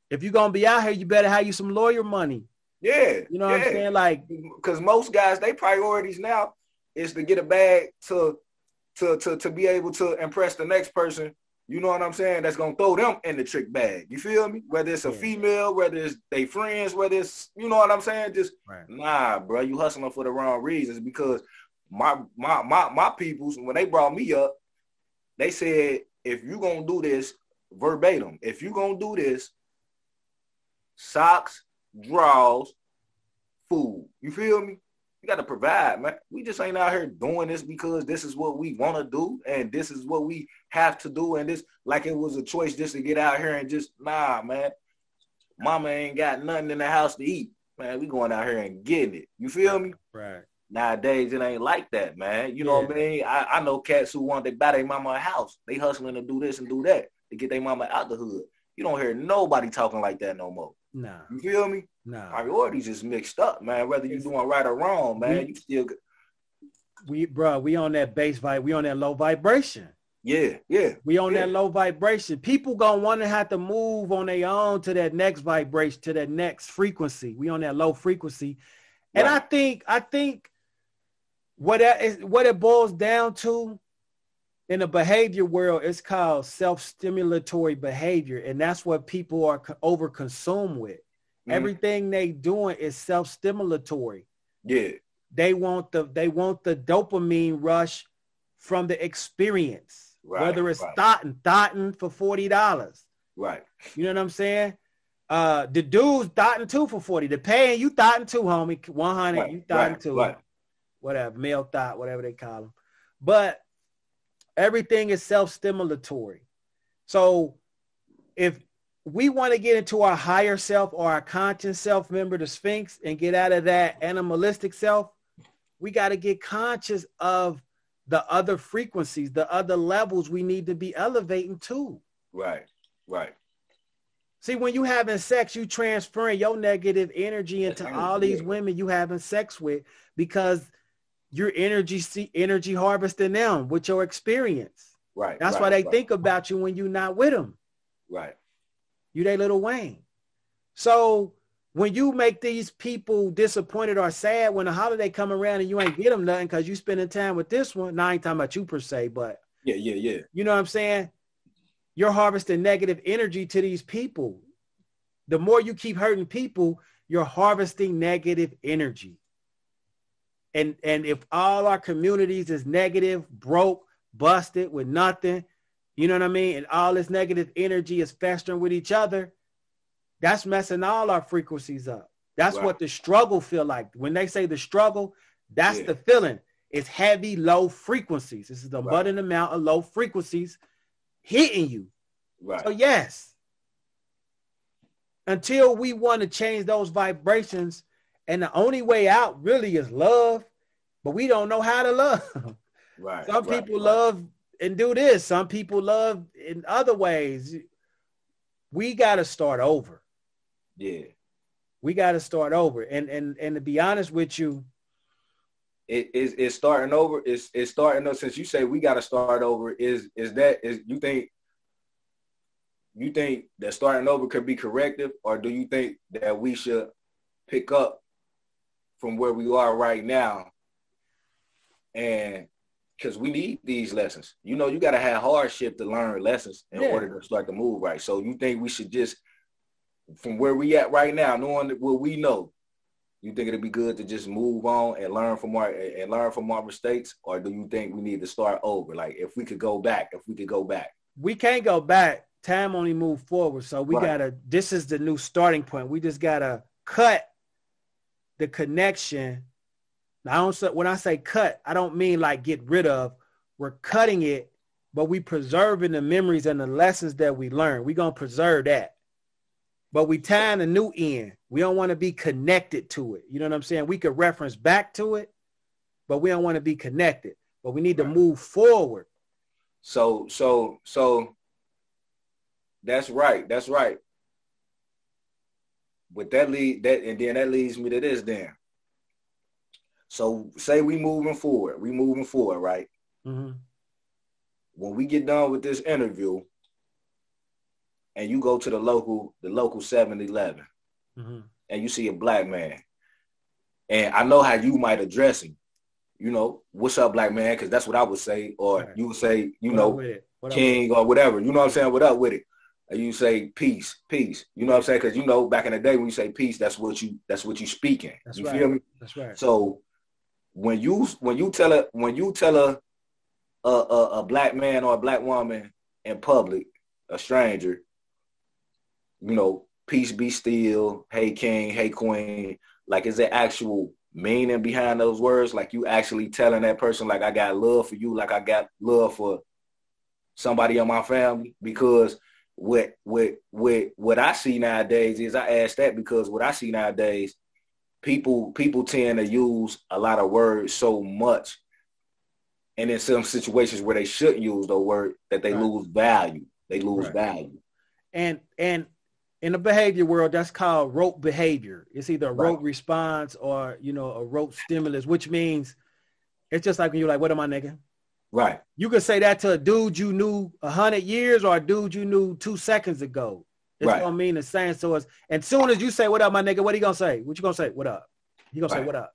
If you're going to be out here, you better have you some lawyer money. Yeah. You know what I'm saying? Like, because most guys, they priorities now is to get a bag to be able to impress the next person. You know what I'm saying? That's going to throw them in the trick bag. You feel me? Whether it's a female, whether it's they friends, whether it's, you know what I'm saying? Just, nah, bro, you hustling for the wrong reasons because my peoples, when they brought me up, they said, if you going to do this verbatim, if you going to do this, socks, drawers, food. You feel me? You got to provide, man. We just ain't out here doing this because this is what we want to do and this is what we have to do. And this, like it was a choice just to get out here and just, nah, man. Mama ain't got nothing in the house to eat. Man, we going out here and getting it. You feel me? Right. Nowadays, it ain't like that, man. You know what I mean? I know cats who want to buy their mama a house. They hustling to do this and do that to get their mama out the hood. You don't hear nobody talking like that no more. Nah. You feel me? Nah. Priorities is mixed up, man. Whether you're doing right or wrong, man, you still good. We on that bass vibe. We on that low vibration. Yeah. We on that low vibration. People gonna want to have to move on their own to that next vibration, to that next frequency. We on that low frequency. And I think what it boils down to in the behavior world, it's called self-stimulatory behavior. And that's what people are over-consumed with. Everything they doing is self-stimulatory. Yeah. They want the dopamine rush from the experience. Whether it's thotting for $40. Right. You know what I'm saying? The dudes thotting too for 40. The paying you thotting too, homie. 100, you thotting too. Right. Whatever, male thought, whatever they call them. But everything is self-stimulatory. So if we want to get into our higher self or our conscious self, remember the Sphinx, and get out of that animalistic self, we got to get conscious of the other frequencies, the other levels we need to be elevating to. Right. See, when you having sex, you transferring your negative energy into all these women you having sex with because you're energy harvesting them with your experience. Right. That's why they think about you when you're not with them. Right. You they Little Wayne. So when you make these people disappointed or sad when the holiday come around and you ain't get them nothing because you spending time with this one, now I ain't talking about you per se, but yeah. You know what I'm saying? You're harvesting negative energy to these people. The more you keep hurting people, you're harvesting negative energy. And if all our communities is negative, broke, busted with nothing, you know what I mean? And all this negative energy is festering with each other, that's messing all our frequencies up. That's what the struggle feel like. When they say the struggle, that's the feeling. It's heavy, low frequencies. This is the abundant amount of low frequencies hitting you. Right. So yes, until we want to change those vibrations, and the only way out really is love, but we don't know how to love. Right. Some people love and do this. Some people love in other ways. We got to start over. Yeah. We got to start over. And to be honest with you, it's starting over. It's starting over. Since you say we got to start over, is you think that starting over could be corrective, or do you think that we should pick up from where we are right now? And because we need these lessons, you got to have hardship to learn lessons in order to start to move right. So you think we should just, from where we at right now, knowing what we know, you think it'd be good to just move on and learn from our mistakes, or do you think we need to start over? Like if we could go back, we can't go back. Time only move forward. So we gotta. This is the new starting point. We just gotta cut the connection. Now, when I say cut, I don't mean like get rid of. We're cutting it, but we preserving the memories and the lessons that we learned. We're gonna preserve that. But we tying a new end. We don't want to be connected to it. You know what I'm saying? We could reference back to it, but we don't want to be connected. But we need to move forward. So that's right. But that leads me to this then. So say we moving forward, right? Mm-hmm. When we get done with this interview, and you go to the local 7-Eleven, mm-hmm. and you see a black man, and I know how you might address him. What's up, black man? Because that's what I would say, or you would say, king or whatever. You know what I'm saying? What up with it? And you say peace. You know what I'm saying? Because back in the day when you say peace, that's what you speaking. That's you right. Feel me? That's right. So when you tell a black man or a black woman in public, a stranger, peace be still, hey king, hey queen, like is there actual meaning behind those words? Like you actually telling that person, like I got love for you, like I got love for somebody in my family? Because what I see nowadays is, I ask that because what I see nowadays, people tend to use a lot of words so much, and in some situations where they shouldn't use the word, that they lose value. They lose value. And in the behavior world, that's called rote behavior. It's either a rote response or, a rote stimulus, which means it's just like when you're like, what am I, nigga? Right. You could say that to a dude you knew 100 years or a dude you knew 2 seconds ago. It's going to mean the same. So as soon as you say, what up, my nigga, what he going to say? What you going to say? What up? He going to say, what up?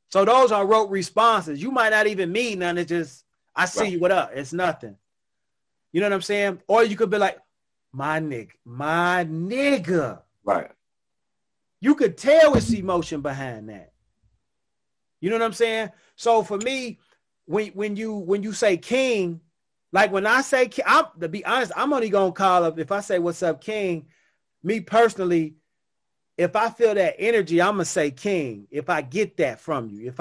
So those are rote responses. You might not even mean nothing. It's just, I see you, what up? It's nothing. You know what I'm saying? Or you could be like, my nigga. Right. You could tell it's emotion behind that. You know what I'm saying? So for me, when you say king, like when I say king, to be honest, I'm only gonna call up if I say what's up, king. Me personally, if I feel that energy, I'm gonna say king. If I get that from you,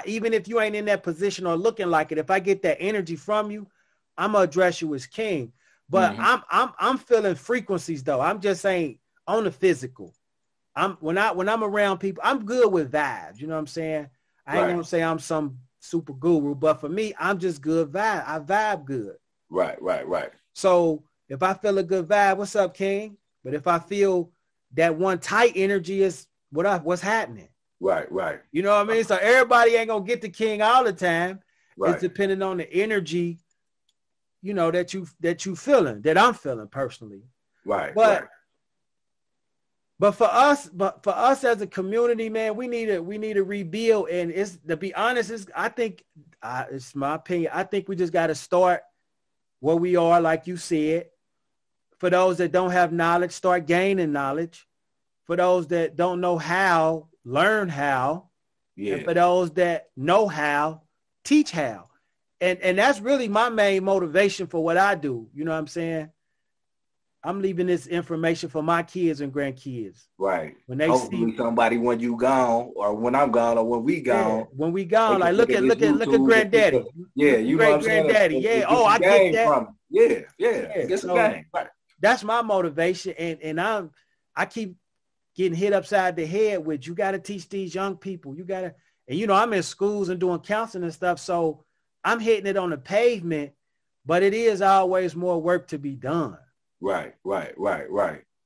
even if you ain't in that position or looking like it, if I get that energy from you, I'm gonna address you as king. But I'm feeling frequencies though. I'm just saying on the physical. When I'm around people, I'm good with vibes. You know what I'm saying? I ain't gonna say I'm some super guru, but for me, I'm just good vibe. I vibe good. Right. So if I feel a good vibe, what's up, king? But if I feel that one tight energy is what's happening. Right. You know what I mean? So everybody ain't gonna get the king all the time. Right. It's depending on the energy, that you feeling, that I'm feeling personally. Right. But But for us as a community, man, we need to rebuild. And it's, to be honest, I think it's my opinion. I think we just got to start where we are, like you said. For those that don't have knowledge, start gaining knowledge. For those that don't know how, learn how. Yeah. And for those that know how, teach how. And that's really my main motivation for what I do. You know what I'm saying? I'm leaving this information for my kids and grandkids. Right. When they hopefully see somebody when you gone, or when I'm gone, or when we gone. Yeah, when we gone, like look at granddaddy. Yeah, you know what I'm saying? Granddaddy. Yeah. Oh, I get that. From yeah. Get some game. Right. That's my motivation. And I keep getting hit upside the head with, you got to teach these young people. You got to, and you know, I'm in schools and doing counseling and stuff. So I'm hitting it on the pavement, but it is always more work to be done. Right.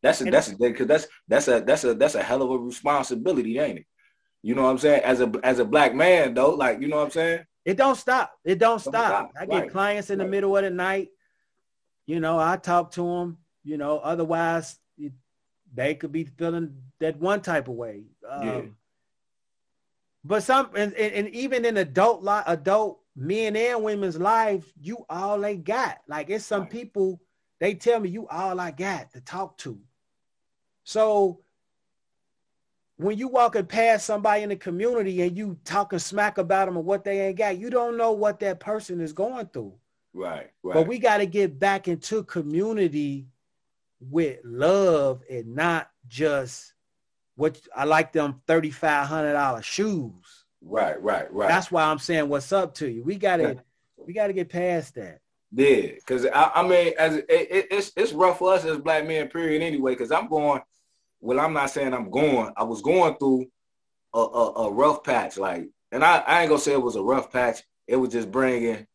That's a hell of a responsibility, ain't it? You know what I'm saying? As a black man, though, like, you know what I'm saying? It don't stop. I get clients in the middle of the night. You know, I talk to them. You know, otherwise they could be feeling that one type of way. But and even in adult men and women's lives, you all they got. Like, it's some people, they tell me, you all I got to talk to. So when you walking past somebody in the community and you talking smack about them or what they ain't got, you don't know what that person is going through. Right. But we got to get back into community with love and not just what I like them $3,500 shoes. Right. That's why I'm saying what's up to you. We gotta get past that. Yeah, because I mean, it's rough for us as black men, period. Anyway, because I'm not saying I'm going. I was going through a rough patch, like, and I ain't gonna say it was a rough patch. It was just bringing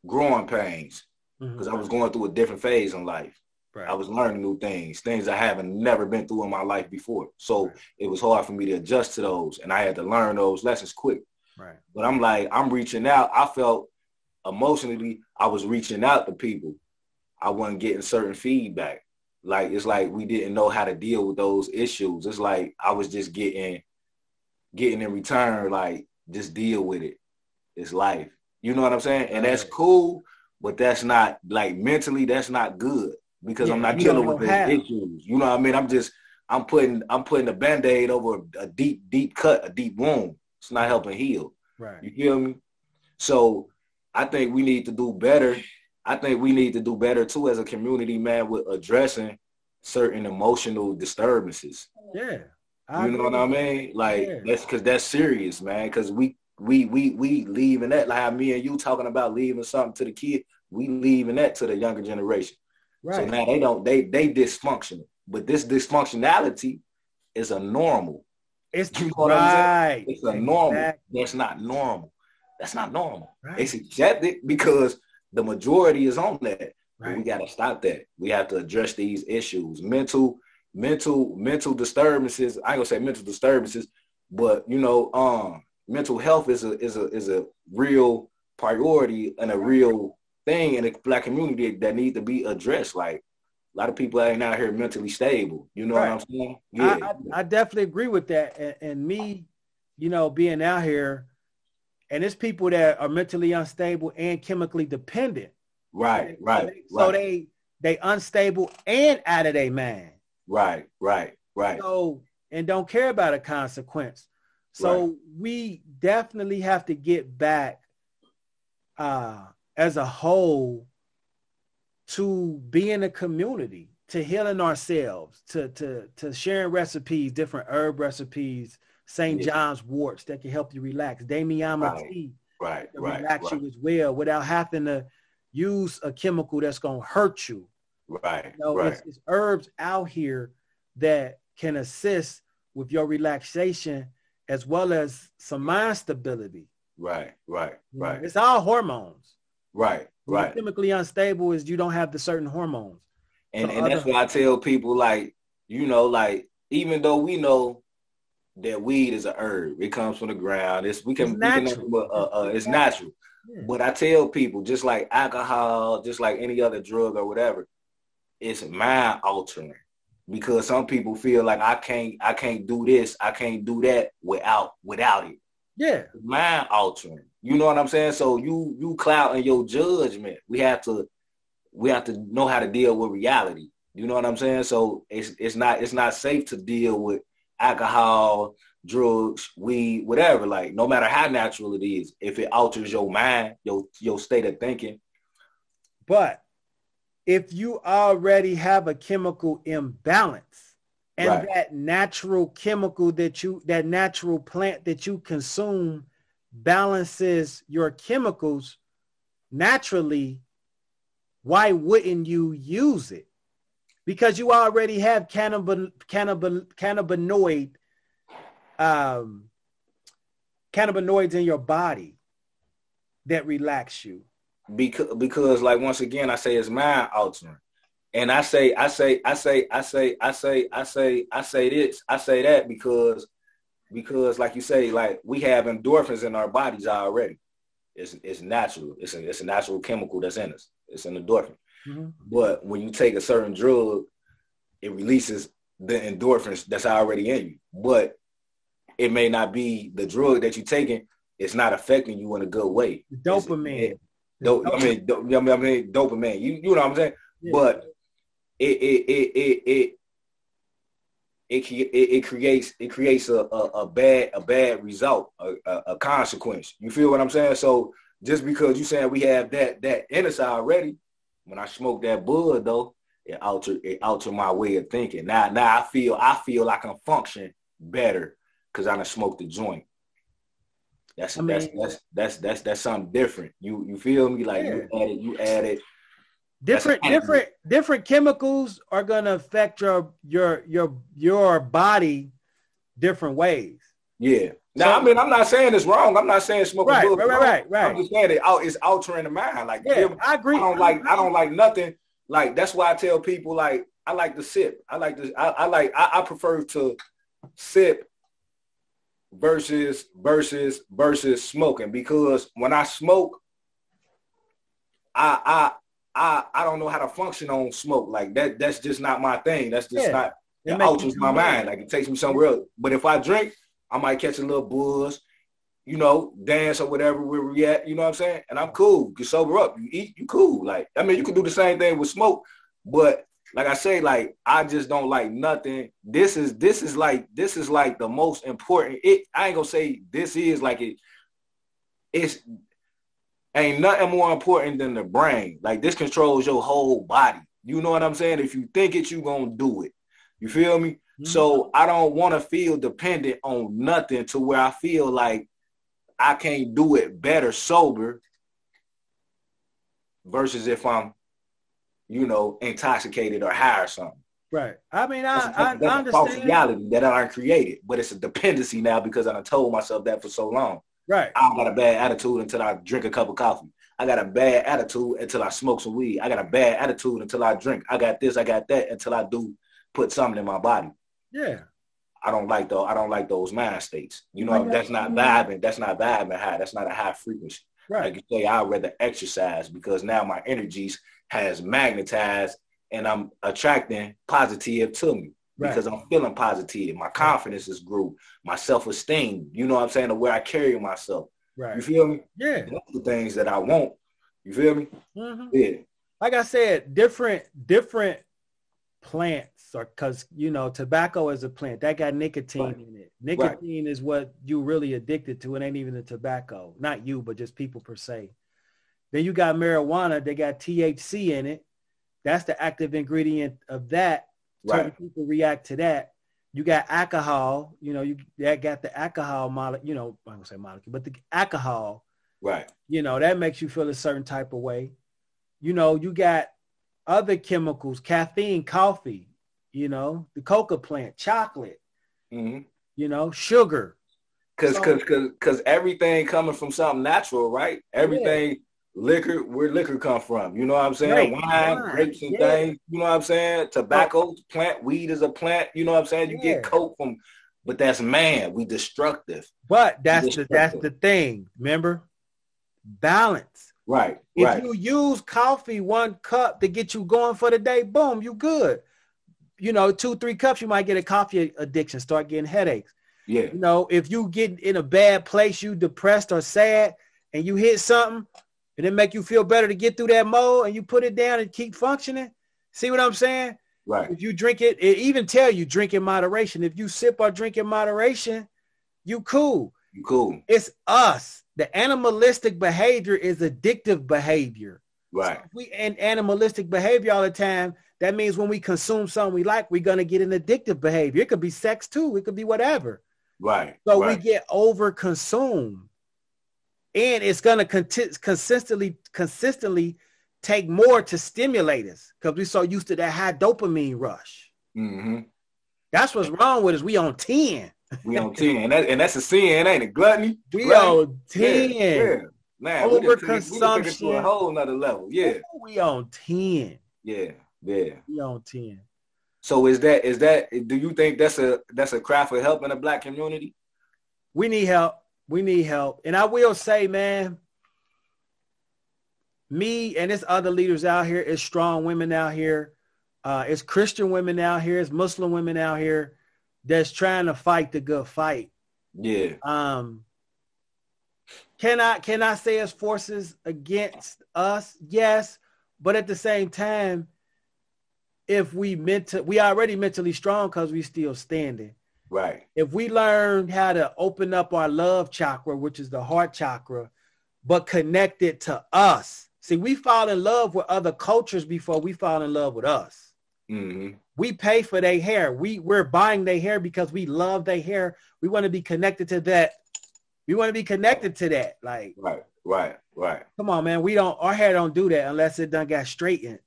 growing pains, because I was going through a different phase in life. Right. I was learning new things I haven't never been through in my life before. So it was hard for me to adjust to those, and I had to learn those lessons quick. Right. But I'm reaching out. I felt emotionally I was reaching out to people. I wasn't getting certain feedback. Like, it's like we didn't know how to deal with those issues. It's like I was just getting in return, like, just deal with it. It's life. You know what I'm saying? And that's cool, but that's not, like, mentally, that's not good, because I'm not dealing with those issues. You know what I mean? I'm putting a Band-Aid over a deep cut, a deep wound. It's not helping heal. Right. You feel me? So I think we need to do better. I think we need to do better too as a community, man, with addressing certain emotional disturbances. Yeah. You know what I mean? Like, that's because that's serious, man. Because we leaving that, like how me and you talking about leaving something to the kid, we leaving that to the younger generation. Right. So now they dysfunctional. But this dysfunctionality is a normal. It's right. It's a normal. That's not normal. That's not normal. Right. It's accepted because the majority is on that. Right. But we got to stop that. We have to address these issues. Mental disturbances. I ain't gonna say mental disturbances, but you know, mental health is a real priority and a real thing in the black community that needs to be addressed. Like, a lot of people ain't out here mentally stable. You know what I'm saying? Yeah. I definitely agree with that. And me, you know, being out here, and it's people that are mentally unstable and chemically dependent. Right. So they unstable and out of their mind. Right. So, and don't care about a consequence. So we definitely have to get back as a whole to being a community, to healing ourselves, to sharing recipes, different herb recipes, St. John's worts that can help you relax, Damiama tea, relax you as well, without having to use a chemical that's going to hurt you. Right. You know, it's herbs out here that can assist with your relaxation as well as some mind stability. Right. It's all hormones. Right. You're chemically unstable is you don't have the certain hormones. And that's why I tell people, like, you know, like, even though we know that weed is a herb, it comes from the ground. It's natural. Yeah. But I tell people, just like alcohol, just like any other drug or whatever, it's mind altering. because some people feel like I can't do this, I can't do that without it. Yeah. Mind altering. You know what I'm saying? So you clouding your judgment. We have to know how to deal with reality. You know what I'm saying? So it's not safe to deal with alcohol, drugs, weed, whatever. Like, no matter how natural it is, if it alters your mind, your state of thinking. But if you already have a chemical imbalance, and Right. that natural chemical that natural plant that you consume balances your chemicals naturally, why wouldn't you use it? Because you already have cannabinoids in your body that relax you. Because like, once again, I say it's mind altering. And I say that because like you say, like, we have endorphins in our bodies already. It's natural. It's a natural chemical that's in us. It's an endorphin. Mm-hmm. But when you take a certain drug, it releases the endorphins that's already in you. But it may not be the drug that you're taking. It's not affecting you in a good way. Dopamine. Dopamine. You know what I'm saying? Yeah. But it creates a bad result, a consequence. You feel what I'm saying? So just because you saying we have that in us already, when I smoke that bud though, it altered my way of thinking. Now I feel I can function better because I done smoked the joint. That's something different. You feel me? Like, yeah. you added different chemicals are gonna affect your body different ways. Yeah. Now, so, I mean, I'm not saying it's wrong. I'm not saying smoking bud. Right. I'm just saying it's altering the mind. Like, yeah, I agree. I don't like nothing. Like, that's why I tell people, like, I like to sip. I prefer to sip versus smoking, because when I smoke, I don't know how to function on smoke. Like, that's just not my thing. That's just not. It alters my mind. Like, it takes me somewhere else. But if I drink, I might catch a little buzz, dance or whatever where we at, you know what I'm saying? And I'm cool. You sober up, you eat, you cool. Like, I mean, you can do the same thing with smoke, but like I say, like, I just don't like nothing. This is like the most important. I ain't gonna say this is like it's ain't nothing more important than the brain. Like, this controls your whole body. You know what I'm saying? If you think it, you gonna do it. You feel me? Mm-hmm. So I don't want to feel dependent on nothing to where I feel like I can't do it better sober versus if I'm, intoxicated or high or something. Right. I mean, I understand. A false reality that I created, but it's a dependency now because I done told myself that for so long. Right. I got a bad attitude until I drink a cup of coffee. I got a bad attitude until I smoke some weed. I got a bad attitude until I drink. I got this, I got that until I do put something in my body. Yeah. I don't like those mind states. That's not vibing. That's not vibing high. That's not a high frequency. Right. Like you say, I'd rather exercise because now my energies has magnetized and I'm attracting positive to me because I'm feeling positive. My confidence is grew. My self-esteem, you know what I'm saying, to where I carry myself. Right. You feel me? Yeah. That's the things that I want. You feel me? Mm-hmm. Yeah. Like I said, different plants, or because tobacco is a plant that got nicotine in it. Nicotine is what you really addicted to. It ain't even the tobacco, not you, but just people per se. Then you got marijuana. They got THC in it. That's the active ingredient of that. Certain people react to that. You got alcohol. That got the alcohol molecule. I'm gonna say molecule, but the alcohol. Right. That makes you feel a certain type of way. You got other chemicals, caffeine, coffee, the coca plant, chocolate, sugar. Cause everything coming from something natural, right? Everything, liquor, where liquor come from. You know what I'm saying? Wine, grapes and things, you know what I'm saying? Tobacco, plant, weed is a plant, you know what I'm saying? You get coke from, but that's we destructive. But that's the thing, remember? Balance. Right. If you use coffee 1 cup to get you going for the day, boom, you good. 2-3 cups, you might get a coffee addiction, start getting headaches. Yeah. If you get in a bad place, you depressed or sad, and you hit something, and it make you feel better to get through that mode, and you put it down and keep functioning. See what I'm saying? Right. If you drink it even tell you drink in moderation. If you sip or drink in moderation, you cool. You cool. It's us. The animalistic behavior is addictive behavior. Right. So if we in animalistic behavior all the time, that means when we consume something we like, we're going to get an addictive behavior. It could be sex too. It could be whatever. Right. So right. we get over consumed, and it's going to consistently take more to stimulate us because we're so used to that high dopamine rush. Mm-hmm. That's what's wrong with us. We on 10. We on 10. And that's a sin, ain't it? Gluttony. We on 10. Yeah. Man, overconsumption. We take it to a whole nother level. Yeah. We on 10. Yeah. We on 10. So is that do you think that's a cry for help in the Black community? We need help. And I will say, man, me and there's other leaders out here, it's strong women out here, it's Christian women out here, it's Muslim women out here that's trying to fight the good fight. Yeah. Can I say it's forces against us? Yes. But at the same time, if we already mentally strong because we still standing. Right. If we learn how to open up our love chakra, which is the heart chakra, but connect it to us. See, we fall in love with other cultures before we fall in love with us. Mm-hmm. We pay for their hair. We're buying their hair because we love their hair. We want to be connected to that. Like, right. Come on, man. Our hair don't do that unless it done got straightened.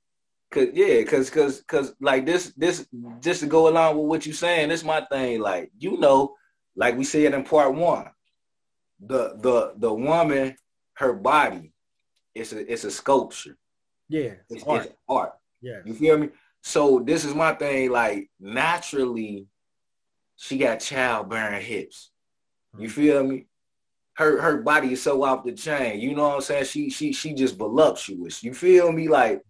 Cause like this, just to go along with what you're saying, this is my thing. Like, like we said in part 1, the woman, her body, it's a sculpture. Yeah. It's art. Yeah. You feel me? So this is my thing. Like, naturally, she got childbearing hips. You feel me? Her body is so off the chain. You know what I'm saying? She just voluptuous. You feel me? Like,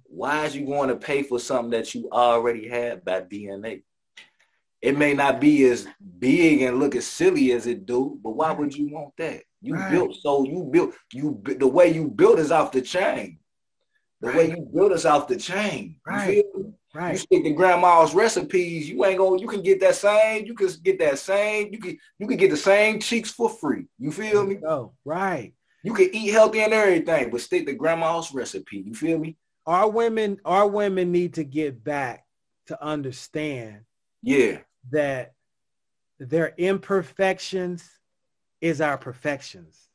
why is you going to pay for something that you already had by DNA? It may not be as big and look as silly as it do, but why would you want that? The way you built is off the chain. The way you built is off the chain. Right. You stick to grandma's recipes, you can get that same, you can get the same cheeks for free. You feel me? Oh, right. You can eat healthy and everything, but stick to grandma's recipe. You feel me? Our women need to get back to understand that their imperfections is our perfections.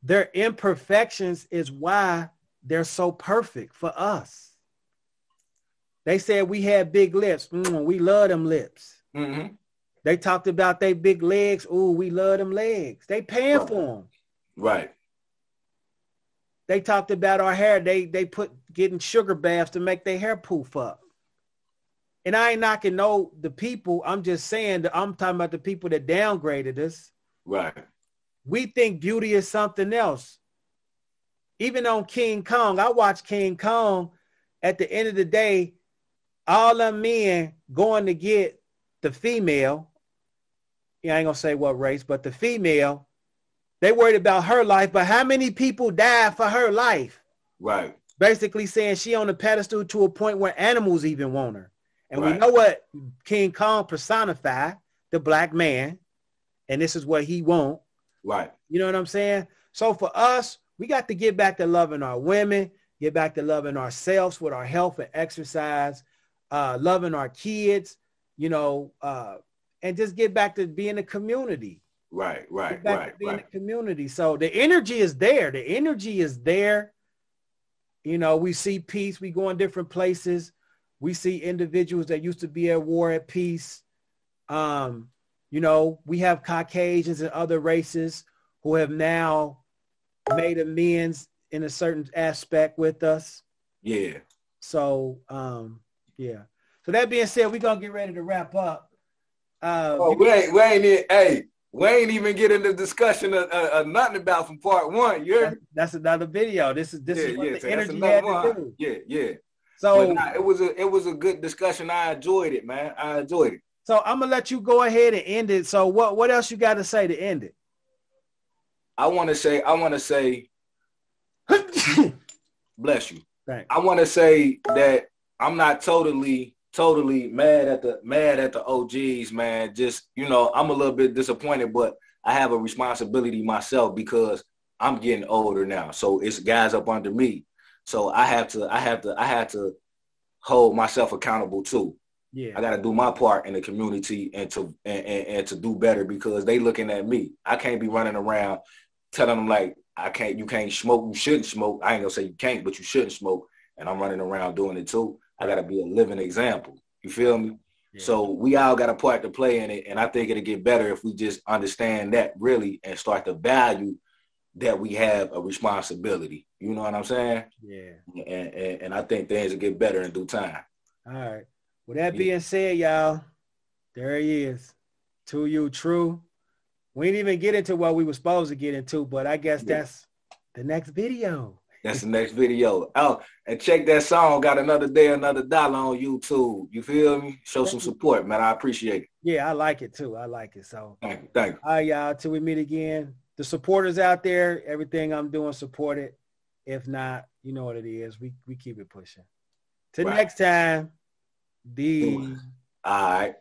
Their imperfections is why they're so perfect for us. They said we had big lips. We love them lips. Mm-hmm. They talked about they big legs. Ooh, we love them legs. They paying for them. Right. They talked about our hair. They put getting sugar baths to make their hair poof up. And I ain't knocking the people. I'm just saying that I'm talking about the people that downgraded us. Right. We think beauty is something else. Even on King Kong, I watched King Kong. At the end of the day, all the men going to get the female. I ain't gonna say what race, but the female. They worried about her life, but how many people died for her life? Right. Basically saying she on a pedestal to a point where animals even want her. And we know what King Kong personified, the black man. And this is what he want. Right. You know what I'm saying? So for us, we got to get back to loving our women, get back to loving ourselves with our health and exercise, loving our kids, and just get back to being a community. Right. Being a community. So the energy is there. We see peace. We go in different places. We see individuals that used to be at war at peace. We have Caucasians and other races who have now made amends in a certain aspect with us. Yeah. So, So that being said, we're going to get ready to wrap up. We ain't even getting the discussion of nothing about from part 1. That's another video. This is what the energy had to do. Yeah. So nah, it was a good discussion. I enjoyed it, man. I enjoyed it. So I'm gonna let you go ahead and end it. So what else you got to say to end it? I want to say, bless you. Thanks. I want to say that I'm not totally mad at the OGs, man. Just, I'm a little bit disappointed, but I have a responsibility myself because I'm getting older now. So it's guys up under me. So I have to hold myself accountable too. Yeah. I got to do my part in the community and to do better because they looking at me. I can't be running around telling them like, you can't smoke, you shouldn't smoke. I ain't gonna say you can't, but you shouldn't smoke. And I'm running around doing it too. I got to be a living example. You feel me? Yeah. So we all got a part to play in it. And I think it'll get better if we just understand that really and start to value that we have a responsibility. You know what I'm saying? Yeah. And I think things will get better in due time. All right. With that being said, y'all, there he is. To you, True. We didn't even get into what we were supposed to get into, but I guess that's the next video. That's the next video. Oh, and check that song, Got Another Day, Another Dollar on YouTube. You feel me? Show some support, man. I appreciate it. Yeah, I like it too. I like it. So thank you. All right, y'all. Till we meet again. The supporters out there, everything I'm doing, support it. If not, you know what it is. We keep it pushing. Till next time. All right.